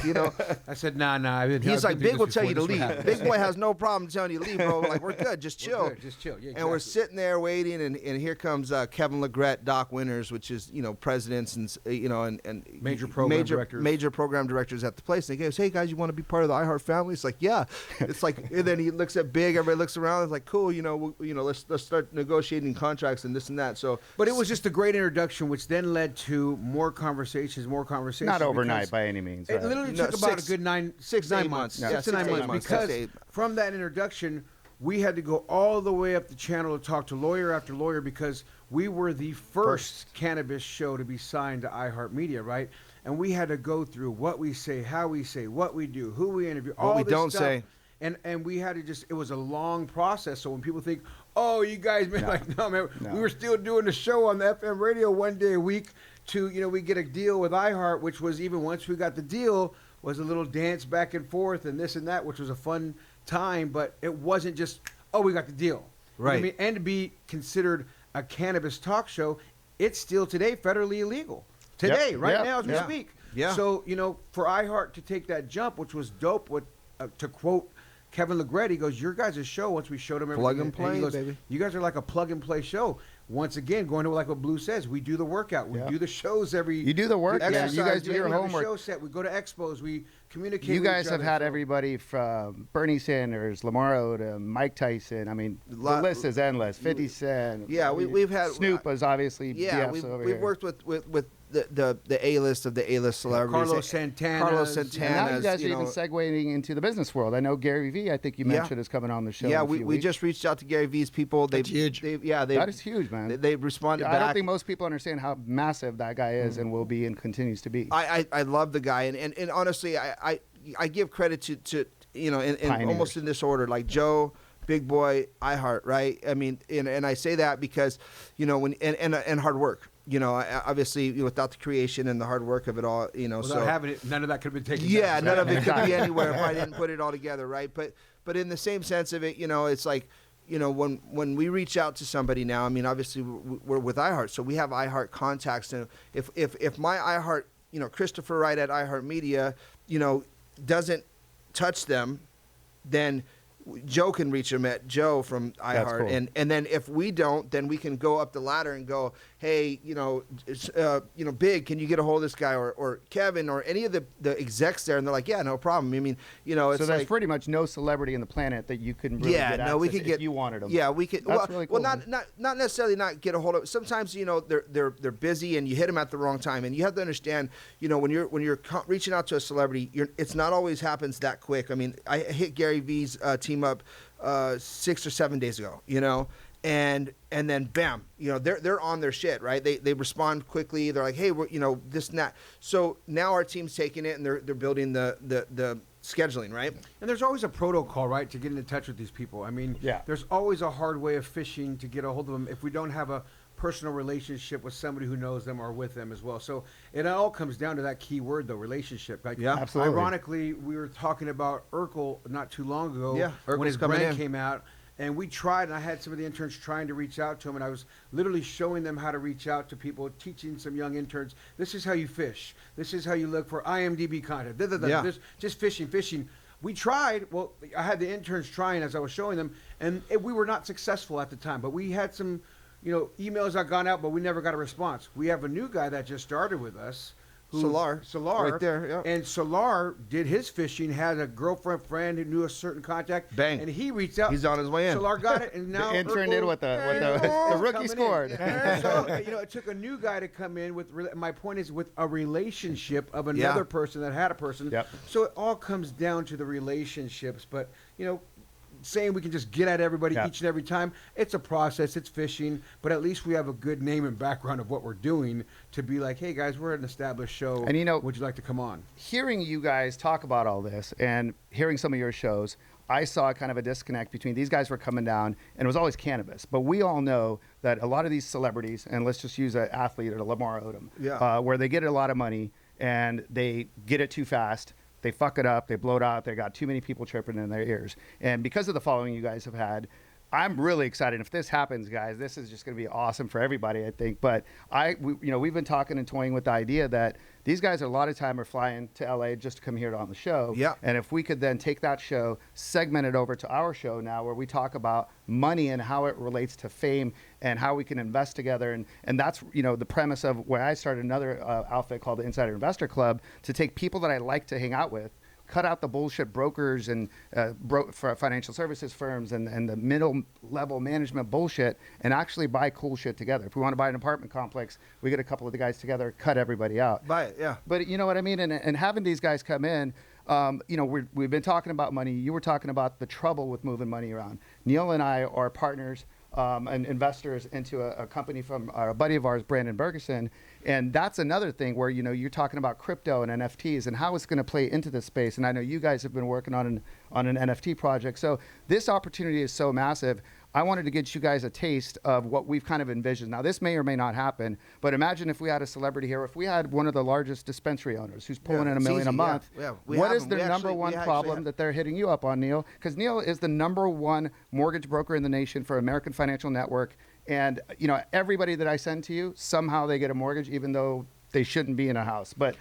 I said, nah. He's like, Big will tell you to leave. Big Boy has no problem telling you to leave, bro. Like, we're good. Just chill. Just chill. Yeah, exactly. And we're sitting there waiting, and here comes Kevin Legret, Doc Winters, which is, presidents and, and major program directors at the place. And he goes, hey, guys, you want to be part of the iHeart family? It's like, yeah. It's like, and then he looks at Big. Everybody looks around. It's like, cool, let's start negotiating contracts and this and that. So, but it was just a great introduction, which then led to more conversations. Not overnight by any means. It literally took about a good 6 to 9 months. Yeah, 6 to 9 months. Because from that introduction, we had to go all the way up the channel to talk to lawyer after lawyer, because we were the first cannabis show to be signed to iHeartMedia, right? And we had to go through what we say, how we say, what we do, who we interview, all what we don't stuff. say. And we had to it was a long process. So when people think, oh, you guys, no, man, we were still doing the show on the FM radio 1 day a week to, we get a deal with iHeart, which was, even once we got the deal, was a little dance back and forth and this and that, which was a fun time. But it wasn't just, oh, we got the deal. Right. You know what I mean? And to be considered a cannabis talk show, it's still today federally illegal. Today, now as we speak. Yeah. So, for iHeart to take that jump, which was dope, to quote Kevin Legret, he goes, your guys' show, once we showed him everything. Plug and play, he goes, baby. You guys are like a plug and play show. once again, going to like what Blue says, we do the workout. We do the shows every. You do the work. Yeah, you guys do your homework. Show set. We go to expos. We communicate. You with guys each have other, had so- everybody from Bernie Sanders, Lamar Odom, Mike Tyson. I mean, the list is endless. 50 Cent. Yeah, we've had Snoop was obviously. Yeah, DFs over we've here. worked with the A-list of the A-list celebrities. Carlos Santana. Carlos And Santana. now you guys are even segueing into the business world. I know Gary Vee, I think you mentioned, is coming on the show. Yeah, in a few we weeks. just reached out to Gary Vee's people. That's huge. That is huge, man. They responded back. I don't think most people understand how massive that guy is and will be and continues to be. I love the guy, and honestly, I give credit to in almost in this order, like Joe, Big Boy, iHeart, right? I mean, and I say that because, when and hard work. Obviously, without the creation and the hard work of it all, Without having it, none of that could have been taken. Yeah, down. none of it could be anywhere if I didn't put it all together, right? But in the same sense of it, it's like, when we reach out to somebody now, I mean, obviously we're with iHeart, so we have iHeart contacts, and if my iHeart, Christopher Wright at iHeartMedia, doesn't touch them, then Joe can reach him at Joe from iHeart, cool. and then if we don't, then we can go up the ladder and go, hey, Big, can you get a hold of this guy, or Kevin, or any of the execs there, and they're like, yeah, no problem. I mean, it's so there's like, pretty much no celebrity in the planet that you couldn't really get access we could get if you wanted them. Yeah, we could. That's really cool. Well, not necessarily not get a hold of. Sometimes they're busy and you hit them at the wrong time, and you have to understand, when you're reaching out to a celebrity, it's not always happens that quick. I mean, I hit Gary Vee's team up 6 or 7 days ago, and then bam, they're on their shit, right? They respond quickly. They're like, hey, we're, this and that. So now our team's taking it and they're building the scheduling, right? And there's always a protocol, right, to get into touch with these people. I mean, there's always a hard way of fishing to get a hold of them if we don't have a personal relationship with somebody who knows them or with them as well. So it all comes down to that key word, though, relationship. Like, Yeah, absolutely. Ironically, we were talking about Urkel not too long ago Urkel's when his coming brand in. came out. And we tried, and I had some of the interns trying to reach out to him, and I was literally showing them how to reach out to people, teaching some young interns, this is how you fish. This is how you look for IMDb content. This, just fishing. We tried. Well, I had the interns trying as I was showing them, and we were not successful at the time. But we had some, emails that gone out, but we never got a response. We have a new guy that just started with us. Solar, right there, yeah. And Solar did his fishing, had a friend who knew a certain contact. Bang. And he reached out. He's on his way in. Solar got it, and now The intern did what the rookie scored. So, it took a new guy to come in with, my point is, with a relationship of another person that had a person. Yep. So it all comes down to the relationships. But, saying we can just get at everybody each and every time, it's a process, it's fishing, but at least we have a good name and background of what we're doing to be like, hey guys, we're an established show, and would you like to come on? Hearing you guys talk about all this and hearing some of your shows, I saw kind of a disconnect between these guys were coming down and it was always cannabis. But we all know that a lot of these celebrities, and let's just use an athlete or Lamar Odom, where they get a lot of money and they get it too fast. They fuck it up, they blow it out, they got too many people chirping in their ears. And because of the following you guys have had, I'm really excited. If this happens, guys, this is just going to be awesome for everybody, I think. But we've been talking and toying with the idea that these guys a lot of time are flying to LA just to come here on the show. Yeah. And if we could then take that show, segment it over to our show now, where we talk about money and how it relates to fame and how we can invest together. And that's the premise of where I started another outfit called the Insider Investor Club, to take people that I like to hang out with, cut out the bullshit brokers and for financial services firms and the middle level management bullshit, and actually buy cool shit together. If we want to buy an apartment complex, we get a couple of the guys together, cut everybody out. Buy it, yeah. But you know what I mean? And having these guys come in, we've been talking about money. You were talking about the trouble with moving money around. Neil and I are partners and investors into a company from a buddy of ours, Brandon Bergeson. And that's another thing where, you're talking about crypto and NFTs and how it's going to play into this space. And I know you guys have been working on an NFT project. So this opportunity is so massive. I wanted to get you guys a taste of what we've kind of envisioned. Now, this may or may not happen, but imagine if we had a celebrity here, if we had one of the largest dispensary owners who's pulling in $1 million a month. What is their number one problem that they're hitting you up on, Neil? Because Neil is the number one mortgage broker in the nation for American Financial Network. And, everybody that I send to you, somehow they get a mortgage, even though they shouldn't be in a house. But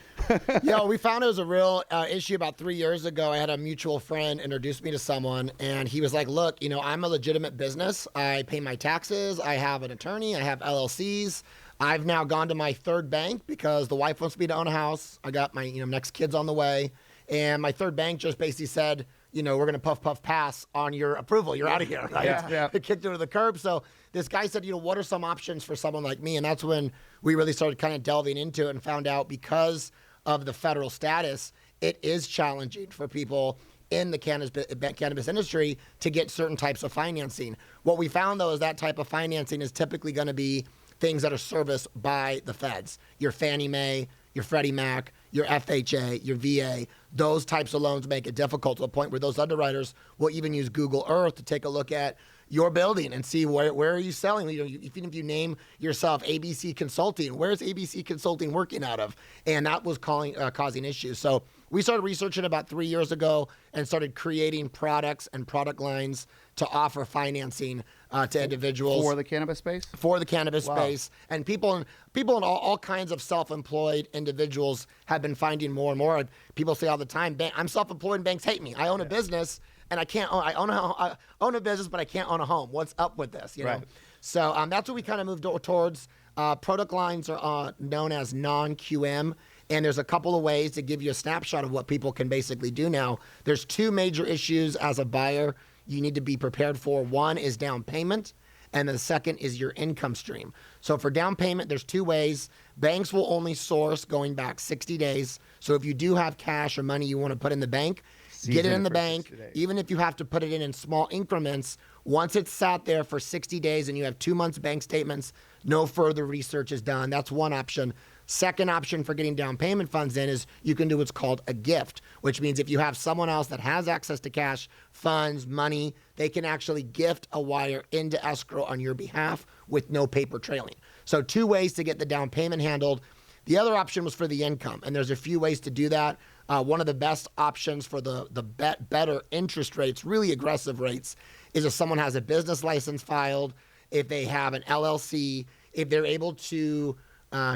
Yo, we found it was a real issue about 3 years ago. I had a mutual friend introduce me to someone, and he was like, look, you know, I'm a legitimate business. I pay my taxes. I have an attorney. I have LLCs. I've now gone to my third bank because the wife wants me to own a house. I got my next kids on the way. And my third bank just basically said, we're going to puff pass on your approval. You're out of here. Right? Yeah. It kicked her to the curb. So this guy said, what are some options for someone like me? And that's when we really started kind of delving into it and found out because of the federal status, it is challenging for people in the cannabis industry to get certain types of financing. What we found, though, is that type of financing is typically going to be things that are serviced by the feds. Your Fannie Mae, your Freddie Mac, your FHA, your VA. Those types of loans make it difficult to the point where those underwriters will even use Google Earth to take a look at your building and see where are you selling. Even if you name yourself ABC Consulting, where's ABC Consulting working out of? And that was causing issues. So we started researching about 3 years ago and started creating products and product lines to offer financing to individuals for the cannabis space. For the cannabis space, and people in all kinds of self-employed individuals have been finding more and more. People say all the time, "I'm self-employed and banks hate me. I own a business and I can't own. I own a business, but I can't own a home. What's up with this?" You know. Right. So that's what we kind of moved towards. Product lines are known as non-QM. And there's a couple of ways to give you a snapshot of what people can basically do now. There's two major issues as a buyer you need to be prepared for. One is down payment, and the second is your income stream. So for down payment, there's two ways. Banks will only source going back 60 days. So if you do have cash or money you want to put in the bank, get it in the bank, even if you have to put it in small increments. Once it's sat there for 60 days and you have 2 months bank statements, no further research is done. That's one option. Second option for getting down payment funds in is you can do what's called a gift, which means if you have someone else that has access to cash, funds, money, they can actually gift a wire into escrow on your behalf with no paper trailing. So two ways to get the down payment handled. The other option was for the income, and there's a few ways to do that. One of the best options for the better interest rates, really aggressive rates, is if someone has a business license filed, if they have an LLC, if they're able to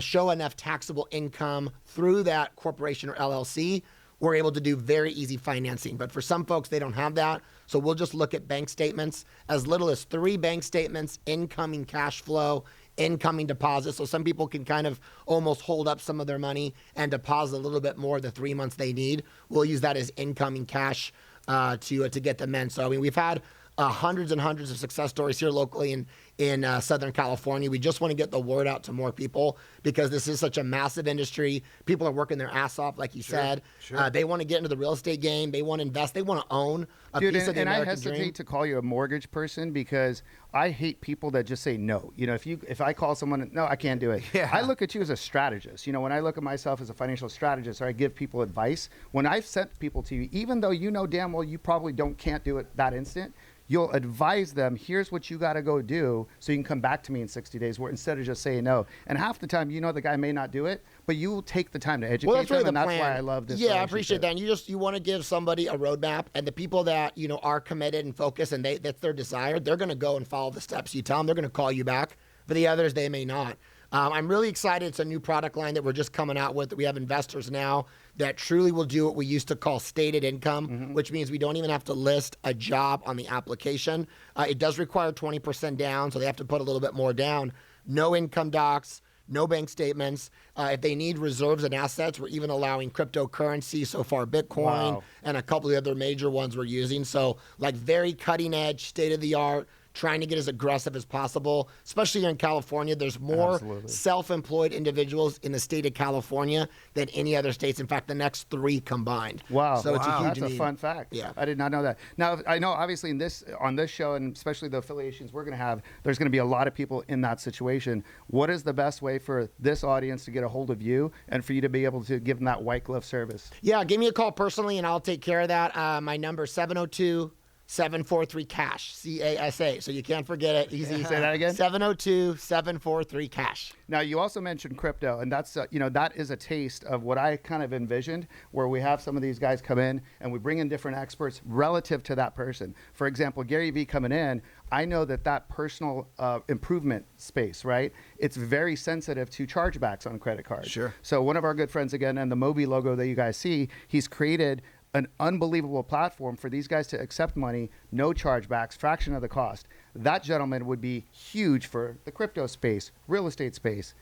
show enough taxable income through that corporation or LLC, we're able to do very easy financing. But for some folks, they don't have that. So we'll just look at bank statements, as little as 3 bank statements, incoming cash flow, incoming deposits. So some people can kind of almost hold up some of their money and deposit a little bit more the 3 months they need. We'll use that as incoming cash to get them in. So, I mean, we've had hundreds and hundreds of success stories here locally in Southern California. We just want to get the word out to more people because this is such a massive industry. People are working their ass off, like you said. Sure. They want to get into the real estate game. They want to invest. They want to own a piece of the American I hesitate dream. to call you a mortgage person because I hate people that just say no. If I call someone, no, I can't do it. Yeah. I look at you as a strategist. When I look at myself as a financial strategist or I give people advice, when I've sent people to you, even though you know damn well you probably can't do it that instant, you'll advise them, here's what you got to go do so you can come back to me in 60 days instead of just saying no. And half the time, the guy may not do it, but you will take the time to educate Well, that's really them, and the that's plan. why I love this. Yeah, I appreciate that. And you want to give somebody a roadmap, and the people that are committed and focused, and that's their desire, they're going to go and follow the steps you tell them. They're going to call you back. For the others, they may not. I'm really excited. It's a new product line that we're just coming out with. We have investors now that truly will do what we used to call stated income, which means we don't even have to list a job on the application. It does require 20% down, so they have to put a little bit more down. No income docs, no bank statements. If they need reserves and assets, we're even allowing cryptocurrency, so far Bitcoin, and a couple of the other major ones we're using. So very cutting edge, state of the art, trying to get as aggressive as possible, especially here in California. There's more self-employed individuals in the state of California than any other states. In fact, the next 3 combined. Wow. So it's a huge That's need. a fun fact. Yeah. I did not know that. Now, I know obviously on this show, and especially the affiliations we're going to have, there's going to be a lot of people in that situation. What is the best way for this audience to get a hold of you and for you to be able to give them that white glove service? Yeah, give me a call personally, and I'll take care of that. My number is 702 743-CASH, CASA. So you can't forget it. Easy. Say that again. 702-743-CASH. Now, you also mentioned crypto, and that's, that is a taste of what I kind of envisioned, where we have some of these guys come in and we bring in different experts relative to that person. For example, Gary Vee coming in, I know that personal improvement space, right? It's very sensitive to chargebacks on credit cards. Sure. So one of our good friends, again, and the Moby logo that you guys see, he's created an unbelievable platform for these guys to accept money, no chargebacks, fraction of the cost. That gentleman would be huge for the crypto space, real estate space,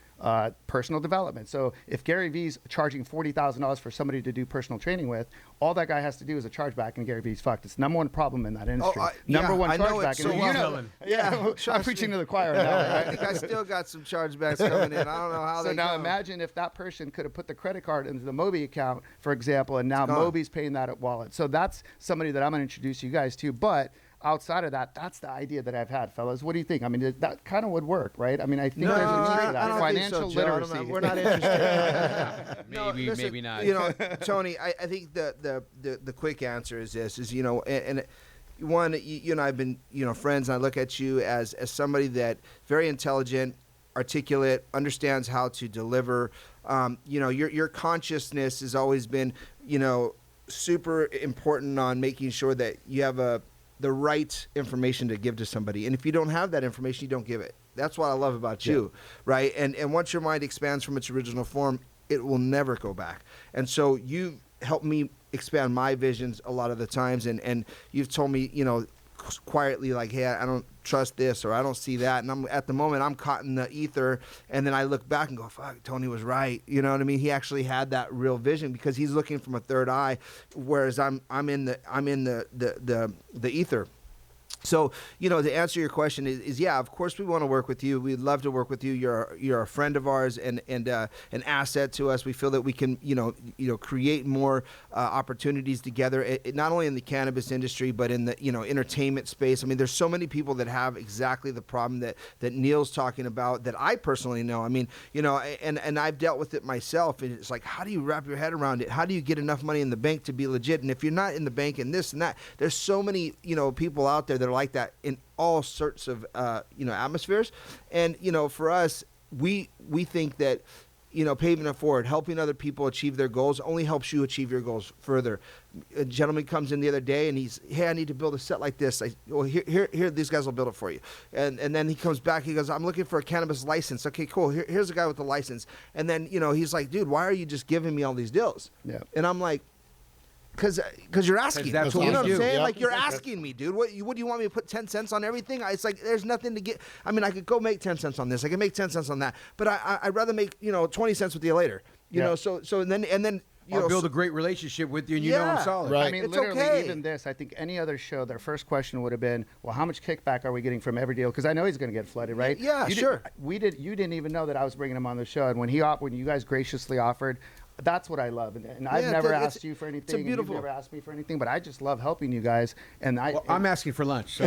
personal development. So if Gary Vee's charging $40,000 for somebody to do personal training with, all that guy has to do is a chargeback, and Gary Vee's fucked. It's the number one problem in that industry. Number one I know chargeback. it so And well. I'm preaching to the choir now, I right? think I still got some chargebacks coming in. I don't know how So they now come. imagine if that person could have put the credit card into the Moby account, for example, and now gone. Moby's paying that at wallet. So that's somebody that I'm going to introduce you guys to. But outside of that, that's the idea that I've had, fellas. What do you think? I mean, that kind of would work, right? I mean, I think there's a need for that. Financial Joe. I don't literacy. know. We're not interested. Maybe, listen, maybe not. Tony, I think the quick answer is this: and one, you and I have been friends, and I look at you as somebody that very intelligent, articulate, understands how to deliver. Your consciousness has always been super important on making sure that you have the right information to give to somebody. And if you don't have that information, you don't give it. That's what I love about you, right? And once your mind expands from its original form, it will never go back. And so you've helped me expand my visions a lot of the times, and you've told me, quietly, like, hey, I don't trust this, or I don't see that, and at the moment I'm caught in the ether, and then I look back and go, fuck, Tony was right. You know what I mean? He actually had that real vision because he's looking from a third eye, whereas I'm in the ether. So, to answer your question is yeah, of course we want to work with you. We'd love to work with you. You're a friend of ours and an asset to us. We feel that we can, create more opportunities together, not only in the cannabis industry, but in the, entertainment space. I mean, there's so many people that have exactly the problem that Neil's talking about that I personally know. I mean, and I've dealt with it myself. And it's like, how do you wrap your head around it? How do you get enough money in the bank to be legit? And if you're not in the bank and this and that, there's so many, people out there that are like that in all sorts of atmospheres. And for us, we think that paving it forward, helping other people achieve their goals only helps you achieve your goals further. A gentleman comes in the other day and he's, hey, I need to build a set like this. Here, these guys will build it for you. And then he comes back, he goes, I'm looking for a cannabis license. Okay, cool. Here's a guy with the license. And then, he's like, dude, why are you just giving me all these deals? Yeah. And I'm like, because you're asking. That's you what know we what I'm do. saying? Yep. Like, you're asking me, dude. What do you want me to put 10 cents on everything? It's like there's nothing to get. I mean, I could go make 10 cents on this. I can make 10 cents on that. But I'd rather make 20 cents with you later. You know. So and then I'll build a great relationship with you, and you know I'm solid. Right. I mean, It's literally, okay. even this, I think any other show, their first question would have been, well, how much kickback are we getting from every deal? Because I know he's going to get flooded, right? Yeah, You didn't even know that I was bringing him on the show. And when you guys graciously offered, that's what I love. And I've never asked you for anything. It's beautiful. And you've never asked me for anything, but I just love helping you guys. And I'm asking for lunch. So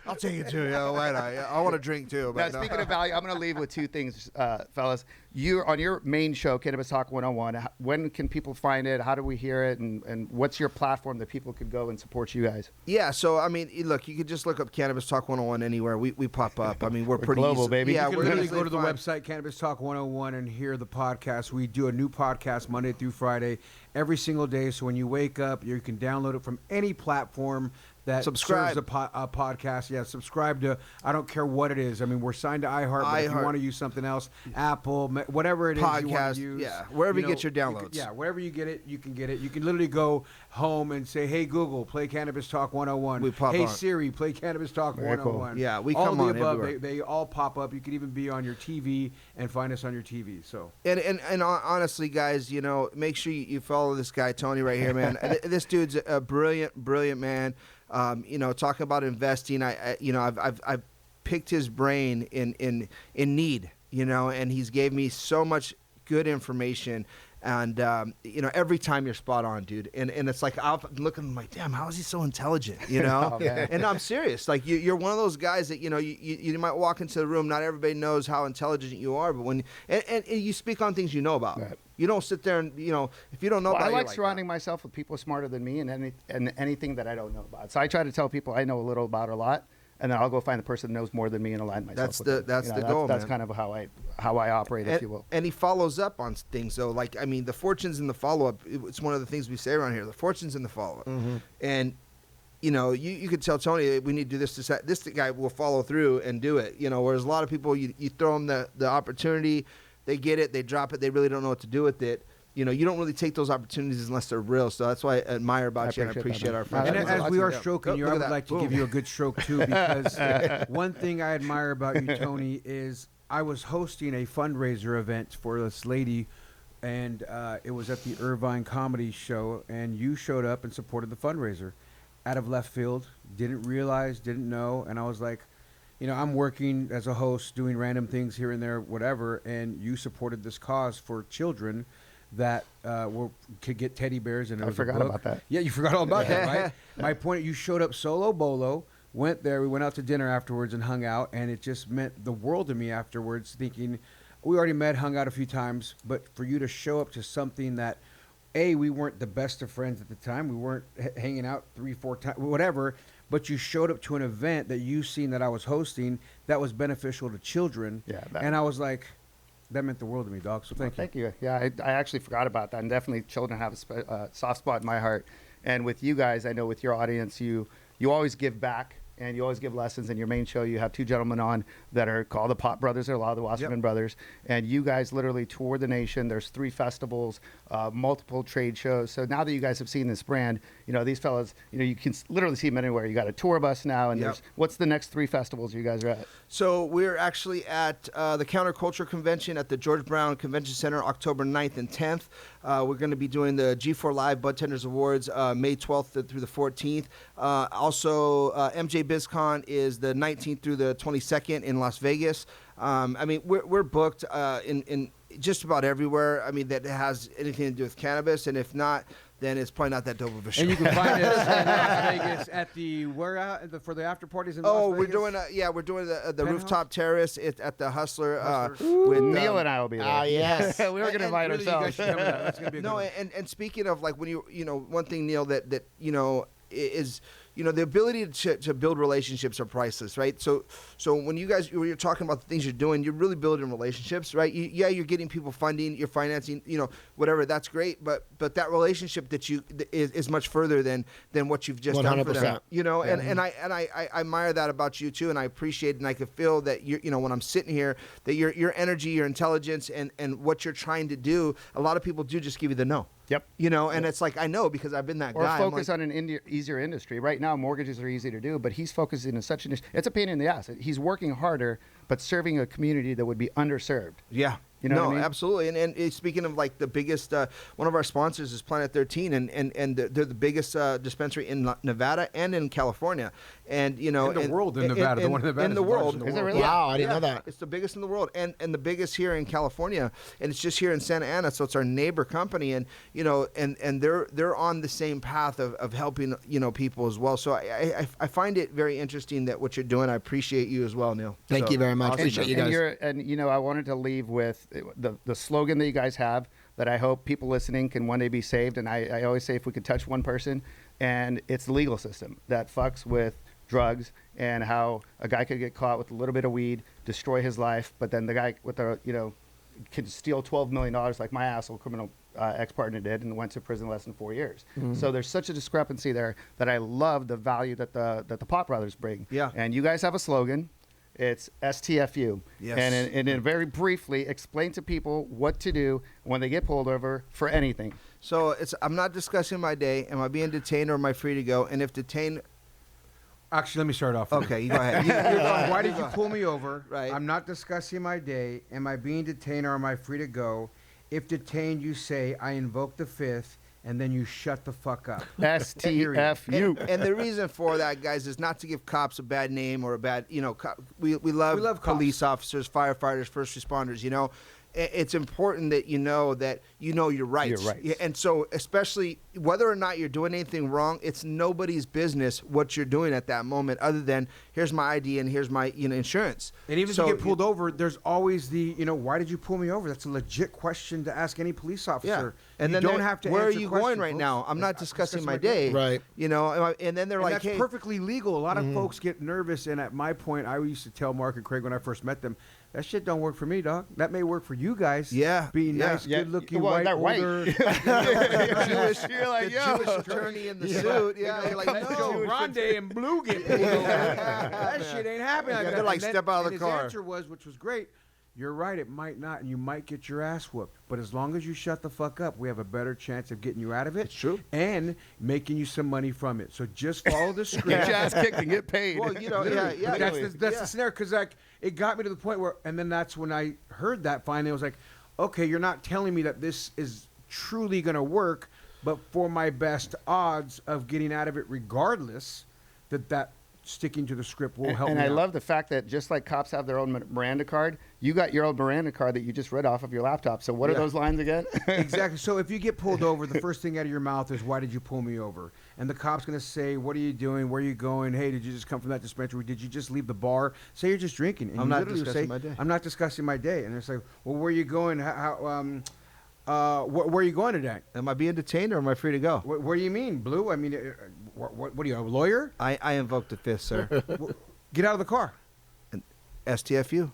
I'll take it too. Yeah, why not? I want to drink too. Now, But speaking of value, I'm going to leave with two things, fellas. You're on your main show, Cannabis Talk 101. When can people find it? How do we hear it? And what's your platform that people could go and support you guys? Yeah, so I mean, look, you could just look up Cannabis Talk 101 anywhere. We pop up. I mean, we're pretty global, easy. baby. Yeah, you we're can literally easily go to the find. website, Cannabis Talk 101, and hear the podcast. We do a new podcast Monday through Friday, every single day. So when you wake up, you can download it from any platform that Subscribe. serves a podcast. Yeah, subscribe to, I don't care what it is. I mean, we're signed to iHeart, but if you iHeart. want to use something else, Apple, whatever it is you want Podcast, to use. yeah, wherever you get your downloads. Wherever you get it, you can get it. You can literally go home and say, hey, Google, play Cannabis Talk 101. We pop hey, on. Siri, play Cannabis Talk Very cool. 101. Yeah, we all come of on the above, everywhere. they all pop up. You can even be on your TV and find us on your TV. So And honestly, guys, make sure you follow this guy, Tony, right here, man. This dude's a brilliant man. Talking about investing, I've picked his brain in need, and he's gave me so much good information And you know, every time you're spot on, dude. And it's like I'm looking, I'm like, damn, how is he so intelligent? You know? Oh, man. And I'm serious. Like you're one of those guys that, you know, you might walk into the room, not everybody knows how intelligent you are, but when and you speak on things you know about. Right. You don't sit there and, you know, if you don't know Well, about I it, like surrounding myself with people smarter than me and anything that I don't know about. So I try to tell people I know a little about a lot, and then I'll go find the person that knows more than me and align myself That's with the- them. that's You know, the goal, That's man. kind of how I operate, if you will. And he follows up on things, though. Like, I mean, the fortune's in the follow-up. It's one of the things we say around here. The fortune's in the follow-up. And, you know, you could tell Tony, we need to do this. This guy will follow through and do it. You know, whereas a lot of people, you throw them the opportunity, they get it, they drop it, they really don't know what to do with it. You know, you don't really take those opportunities unless they're real. So that's why I admire about you and I appreciate our friendship. And as we are stroking you, I Look at would that. like to Boom. give you a good stroke too, because one thing I admire about you, Tony, is I was hosting a fundraiser event for this lady, and it was at the Irvine Comedy Show, and you showed up and supported the fundraiser out of left field. Didn't realize, didn't know, and I was like, you know, I'm working as a host, doing random things here and there, whatever, and you supported this cause for children that could get teddy bears, and there I was a forgot book. about that. Yeah, you forgot all about that, right? My point, you showed up solo bolo, went there, we went out to dinner afterwards and hung out, and it just meant the world to me afterwards, thinking, we already met, hung out a few times, but for you to show up to something that, A, we weren't the best of friends at the time, we weren't hanging out 3-4 times, whatever, but you showed up to an event that you seen that I was hosting that was beneficial to children, Yeah, and I was like, that meant the world to me, dog. So thank you. Thank you. Yeah, I actually forgot about that. And definitely children have a soft spot in my heart. And with you guys, I know with your audience, you always give back and you always give lessons. In your main show, you have two gentlemen on that are called the Pop Brothers. They're a lot of the Wasserman Brothers. And you guys literally tour the nation. There's 3 festivals, multiple trade shows. So now that you guys have seen this brand, you know, these fellas, you know, you can literally see them anywhere. You got a tour bus now. And there's, what's the next 3 festivals you guys are at? So we're actually at the Counterculture Convention at the George Brown Convention Center, October 9th and 10th. We're going to be doing the G4 Live Budtenders Awards May 12th through the 14th. Also, MJ BizCon is the 19th through the 22nd in Las Vegas. I mean, we're booked in just about everywhere. I mean, that has anything to do with cannabis, and if not, then it's probably not that dope of a show. And you can find us in Las Vegas at the for the after parties in Las Vegas. We're doing the rooftop terrace at the Hustler. With Neil and I will be there. Ah, yes. We were going to invite Really, you guys ourselves. should come to that. That's gonna be a good No, one. and speaking of, like, when you know, one thing, Neil, that you know is, you know, the ability to build relationships are priceless, right? So when you're talking about the things you're doing, you're really building relationships, right? You're getting people funding, you're financing, you know, whatever. That's great, but that relationship that is much further than what you've just done for them, 100%. you know. And I admire that about you too, and I appreciate it, and I can feel that you know, when I'm sitting here, that your energy, your intelligence, and what you're trying to do. A lot of people do just give you the no. Yep. You know, and it's like, I know, because I've been that Or guy. I'm focus like, on an easier industry. Right now, mortgages are easy to do, but he's focusing in such an... It's a pain in the ass. He's working harder, but serving a community that would be underserved. yeah. You know no, what I mean? absolutely. And speaking of, like, the biggest, one of our sponsors is Planet 13, and they're the biggest dispensary in Nevada and in California. And, you know... In the world in Nevada. The one in Nevada In is the the largest world. in the Is it world. really? Wow, I didn't know that. It's the biggest in the world, and the biggest here in California, and it's just here in Santa Ana, so it's our neighbor company, and, you know, and they're on the same path of helping, you know, people as well. So I find it very interesting that what you're doing. I appreciate you as well, Neil. Thank you very much. awesome. Appreciate you guys. And you know, I wanted to leave with the slogan that you guys have that I hope people listening can one day be saved. And I always say, if we could touch one person, and it's the legal system that fucks with drugs, and how a guy could get caught with a little bit of weed, destroy his life, but then the guy with the, you know, could steal $12 million like my asshole criminal ex-partner did, and went to prison less than 4 years. So there's such a discrepancy there that I love the value that the Pop Brothers bring. Yeah. And you guys have a slogan. It's STFU. Yes. And very briefly, explain to people what to do when they get pulled over for anything. So I'm not discussing my day. Am I being detained or am I free to go? And if detained, Actually, let me start off. okay, you go ahead. You go ahead. Why did you pull me over? Right. I'm not discussing my day. Am I being detained or am I free to go? If detained, you say, I invoke the fifth, and then you shut the fuck up. STFU. And the reason for that, guys, is not to give cops a bad name or a bad, you know, we love love cops. police officers, firefighters, first responders, you know. it's important that you know your rights. Your rights. Yeah, and so especially whether or not you're doing anything wrong, it's nobody's business what you're doing at that moment, other than here's my ID and here's my insurance. And even if So you get pulled over, there's always the, why did you pull me over? That's a legit question to ask any police officer. And you then don't have to where are answer you questions, going right folks. now? I'm not discussing my day. Right. And then they're And like, that's hey, perfectly legal. A lot of folks get nervous, and at my point, I used to tell Mark and Craig when I first met them, that shit don't work for me, dog. That may work for you guys. Yeah, Being yeah. nice, Yeah, good-looking, well, white, they're white. older. Jewish, You're like, the yo. Jewish attorney in the suit. Yeah, you're like, no. Rondé and Blue get pulled over. That shit ain't happening. Yeah, Like they're that. like, And then- step out of and the his car. answer was, which was great, you're right, it might not, and you might get your ass whooped. But as long as you shut the fuck up, we have a better chance of getting you out of it. It's true. And making you some money from it. So just follow the Get script. your ass kicked and get paid. Well, Literally. yeah. That's the scenario, because like it got me to the point where, and then that's when I heard that finally. I was like, okay, you're not telling me that this is truly going to work, but for my best odds of getting out of it, regardless, that sticking to the script will help. And me I out. love the fact that just like cops have their own Miranda card, you got your own Miranda card that you just read off of your laptop. So what are Yeah. those lines again? Exactly. So if you get pulled over, the first thing out of your mouth is, why did you pull me over? And the cop's going to say, what are you doing? Where are you going? Hey, did you just come from that dispensary? Did you just leave the bar? Say you're just drinking. And I'm you not literally discussing say, my day. I'm not discussing my day. And it's like, well, where are you going? Where are you going today? Am I being detained or am I free to go? What do you mean, Blue? I mean, what are you, a lawyer? I invoked the fifth, sir. Get out of the car. STFU.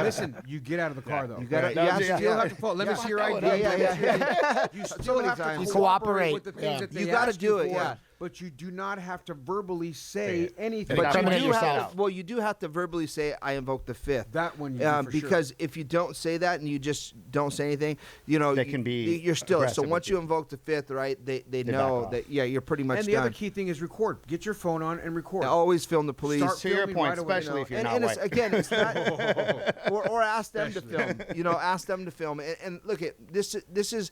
Listen, you get out of the car, though. You gotta- Okay? you have You to- still yeah. have to follow. Let me see your Yeah, ID. yeah. You still So many have to times. cooperate Cooperate, with the things yeah. that they You gotta ask do it, for, yeah. But you do not have to verbally say anything. But But you Incriminate do have yourself. to, well, you do have to verbally say, I invoke the fifth. That one you do for because sure. if you don't say that and you just don't say anything, They can be you're still. So aggressive once with you you. invoke the fifth, right? They back know off. that you're pretty much And the done. other key thing is record. Get your phone on and record. Always film the police. Start To your filming point, right away. especially if you're and, not and it's, white. again, it's not, or ask them to film. Ask them to film. And look at this. This is,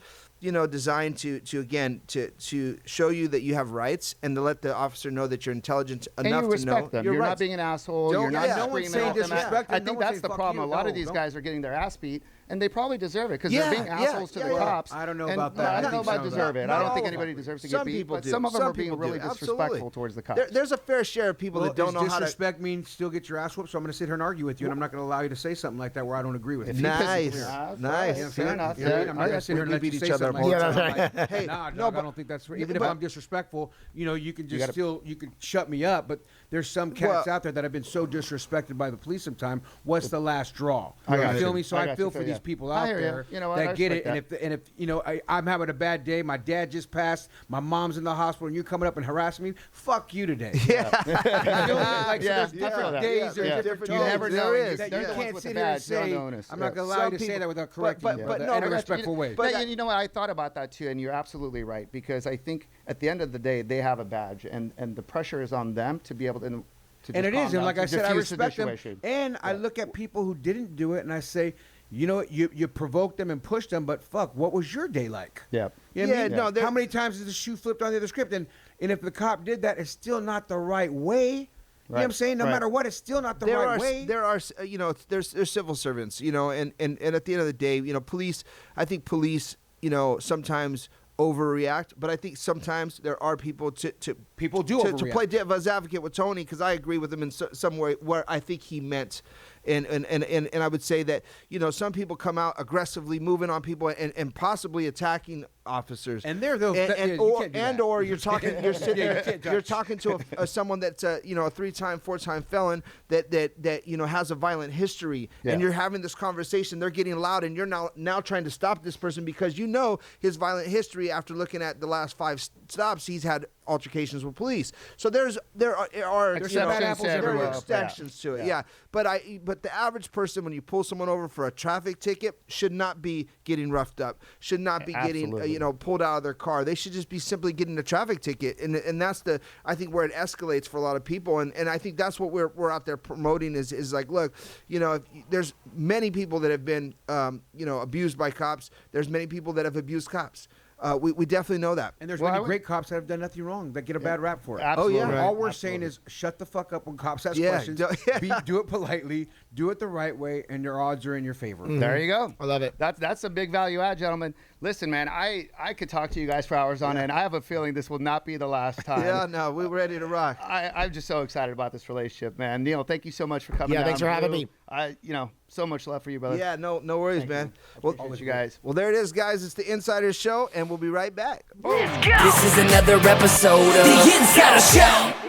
designed to again to show you that you have rights and to let the officer know that you're intelligent And enough you to respect know them. your You're rights. not being an asshole. Don't- You're not yeah. No one's screaming saying at them. disrespect I them. No think one's that's saying the fuck problem. you. A lot of No, these no. guys are getting their ass beat, and they probably deserve it because Yeah, they're being yeah, assholes to yeah, the yeah. cops. I don't know And about that. I I don't know think about some of deserve that- it. not I don't all think of anybody them. deserves to Some get beat, people but do. some of them Some are being people really do. disrespectful Absolutely. towards the cops. There's a fair share of people that don't know how to. Disrespect means still get your ass whooped, so I'm going to sit here and argue with you, and I'm not going to allow you to say something like that where I don't agree with If you. he pisses Nice, me off, nice. You know what I'm Fair saying? enough. You know what I mean? Yeah, I'm not going to sit here and we let beat you each say other up something all like the that. time. Hey, Nah, no, dog, but- I don't think that's right. Even but- if I'm disrespectful, you can just gotta- you can shut me up, but there's some cats Well- out there that have been so disrespected by the police sometime. What's the last straw? I got You you. feel me? So I I got feel you, for Phil, these yeah. people I out hear you. there You know what? I that get it. respect And if I'm having a bad day, my dad just passed, my mom's in the hospital, and you're coming up and harassing me, fuck you today. Yeah. Like, so Yeah, there's I feel different that. days, Yeah, there's yeah. different You tones. never There know. is. That They're you the ones can't with sit the here and badge. You're on say, the onus. I'm not Yeah. going to allow you to Some say that people- without correcting you, but in no, a but that's- respectful way. But you know what? I thought about that too, and you're absolutely right because I think at the end of the day they have a badge, and the pressure is on them to be able to. And it is, and like I said, I respect them. situation. And I look at people who didn't do it, and I say, you know what, you provoked them and pushed them, but fuck, what was your day like? Yeah. You know what I Yeah, mean? no, there- How many times is the shoe flipped on the other script? And if the cop did that, it's still not the right way. You know what I'm Right, saying? No right. matter what, it's still not the there right are way. there are there's civil servants, and at the end of the day, police. I think police, sometimes overreact, but I think sometimes there are people to People do to overreact. play devil's advocate with Tony, because I agree with him in some way where I think he meant. And I would say that some people come out aggressively moving on people and possibly attacking officers. And they're those- and, that- and, yeah, you or can't do and that. or you're talking you're sitting Yeah, you there, can't you're touch. talking to someone that's a 3-time 4-time felon that has a violent history, Yeah. and you're having this conversation. They're getting loud, and you're now trying to stop this person because his violent history. After looking at the last 5 stops, he's had altercations with police. So there are There's some bad apples there everywhere. are exceptions to it. Yeah. But the average person, when you pull someone over for a traffic ticket, should not be getting roughed up, should not be getting Absolutely. pulled out of their car. They should just be simply getting a traffic ticket, and that's I think where it escalates for a lot of people, and I think that's what we're out there promoting is like, look, if there's many people that have been abused by cops. There's many people that have abused cops. we definitely know that. And there's Well, many I would- great cops that have done nothing wrong that get a bad rap for it. Absolutely. Oh, yeah. All Right. we're saying is shut the fuck up when cops ask Yeah, questions. Do it politely, do it the right way, and your odds are in your favor. There you go. I love it. That's a big value add, gentlemen. Listen, man, I could talk to you guys for hours on end. I have a feeling this will not be the last time. Yeah, no, we're ready to rock. I'm just so excited about this relationship, man. Neil, thank you so much for coming. Yeah, down. thanks for having Blue, me. So much love for you, brother. Yeah, no worries, man. Well, Appreciate you guys. well, there it is, guys. It's the Insider Show, and we'll be right back. This is another episode of The Insider Show.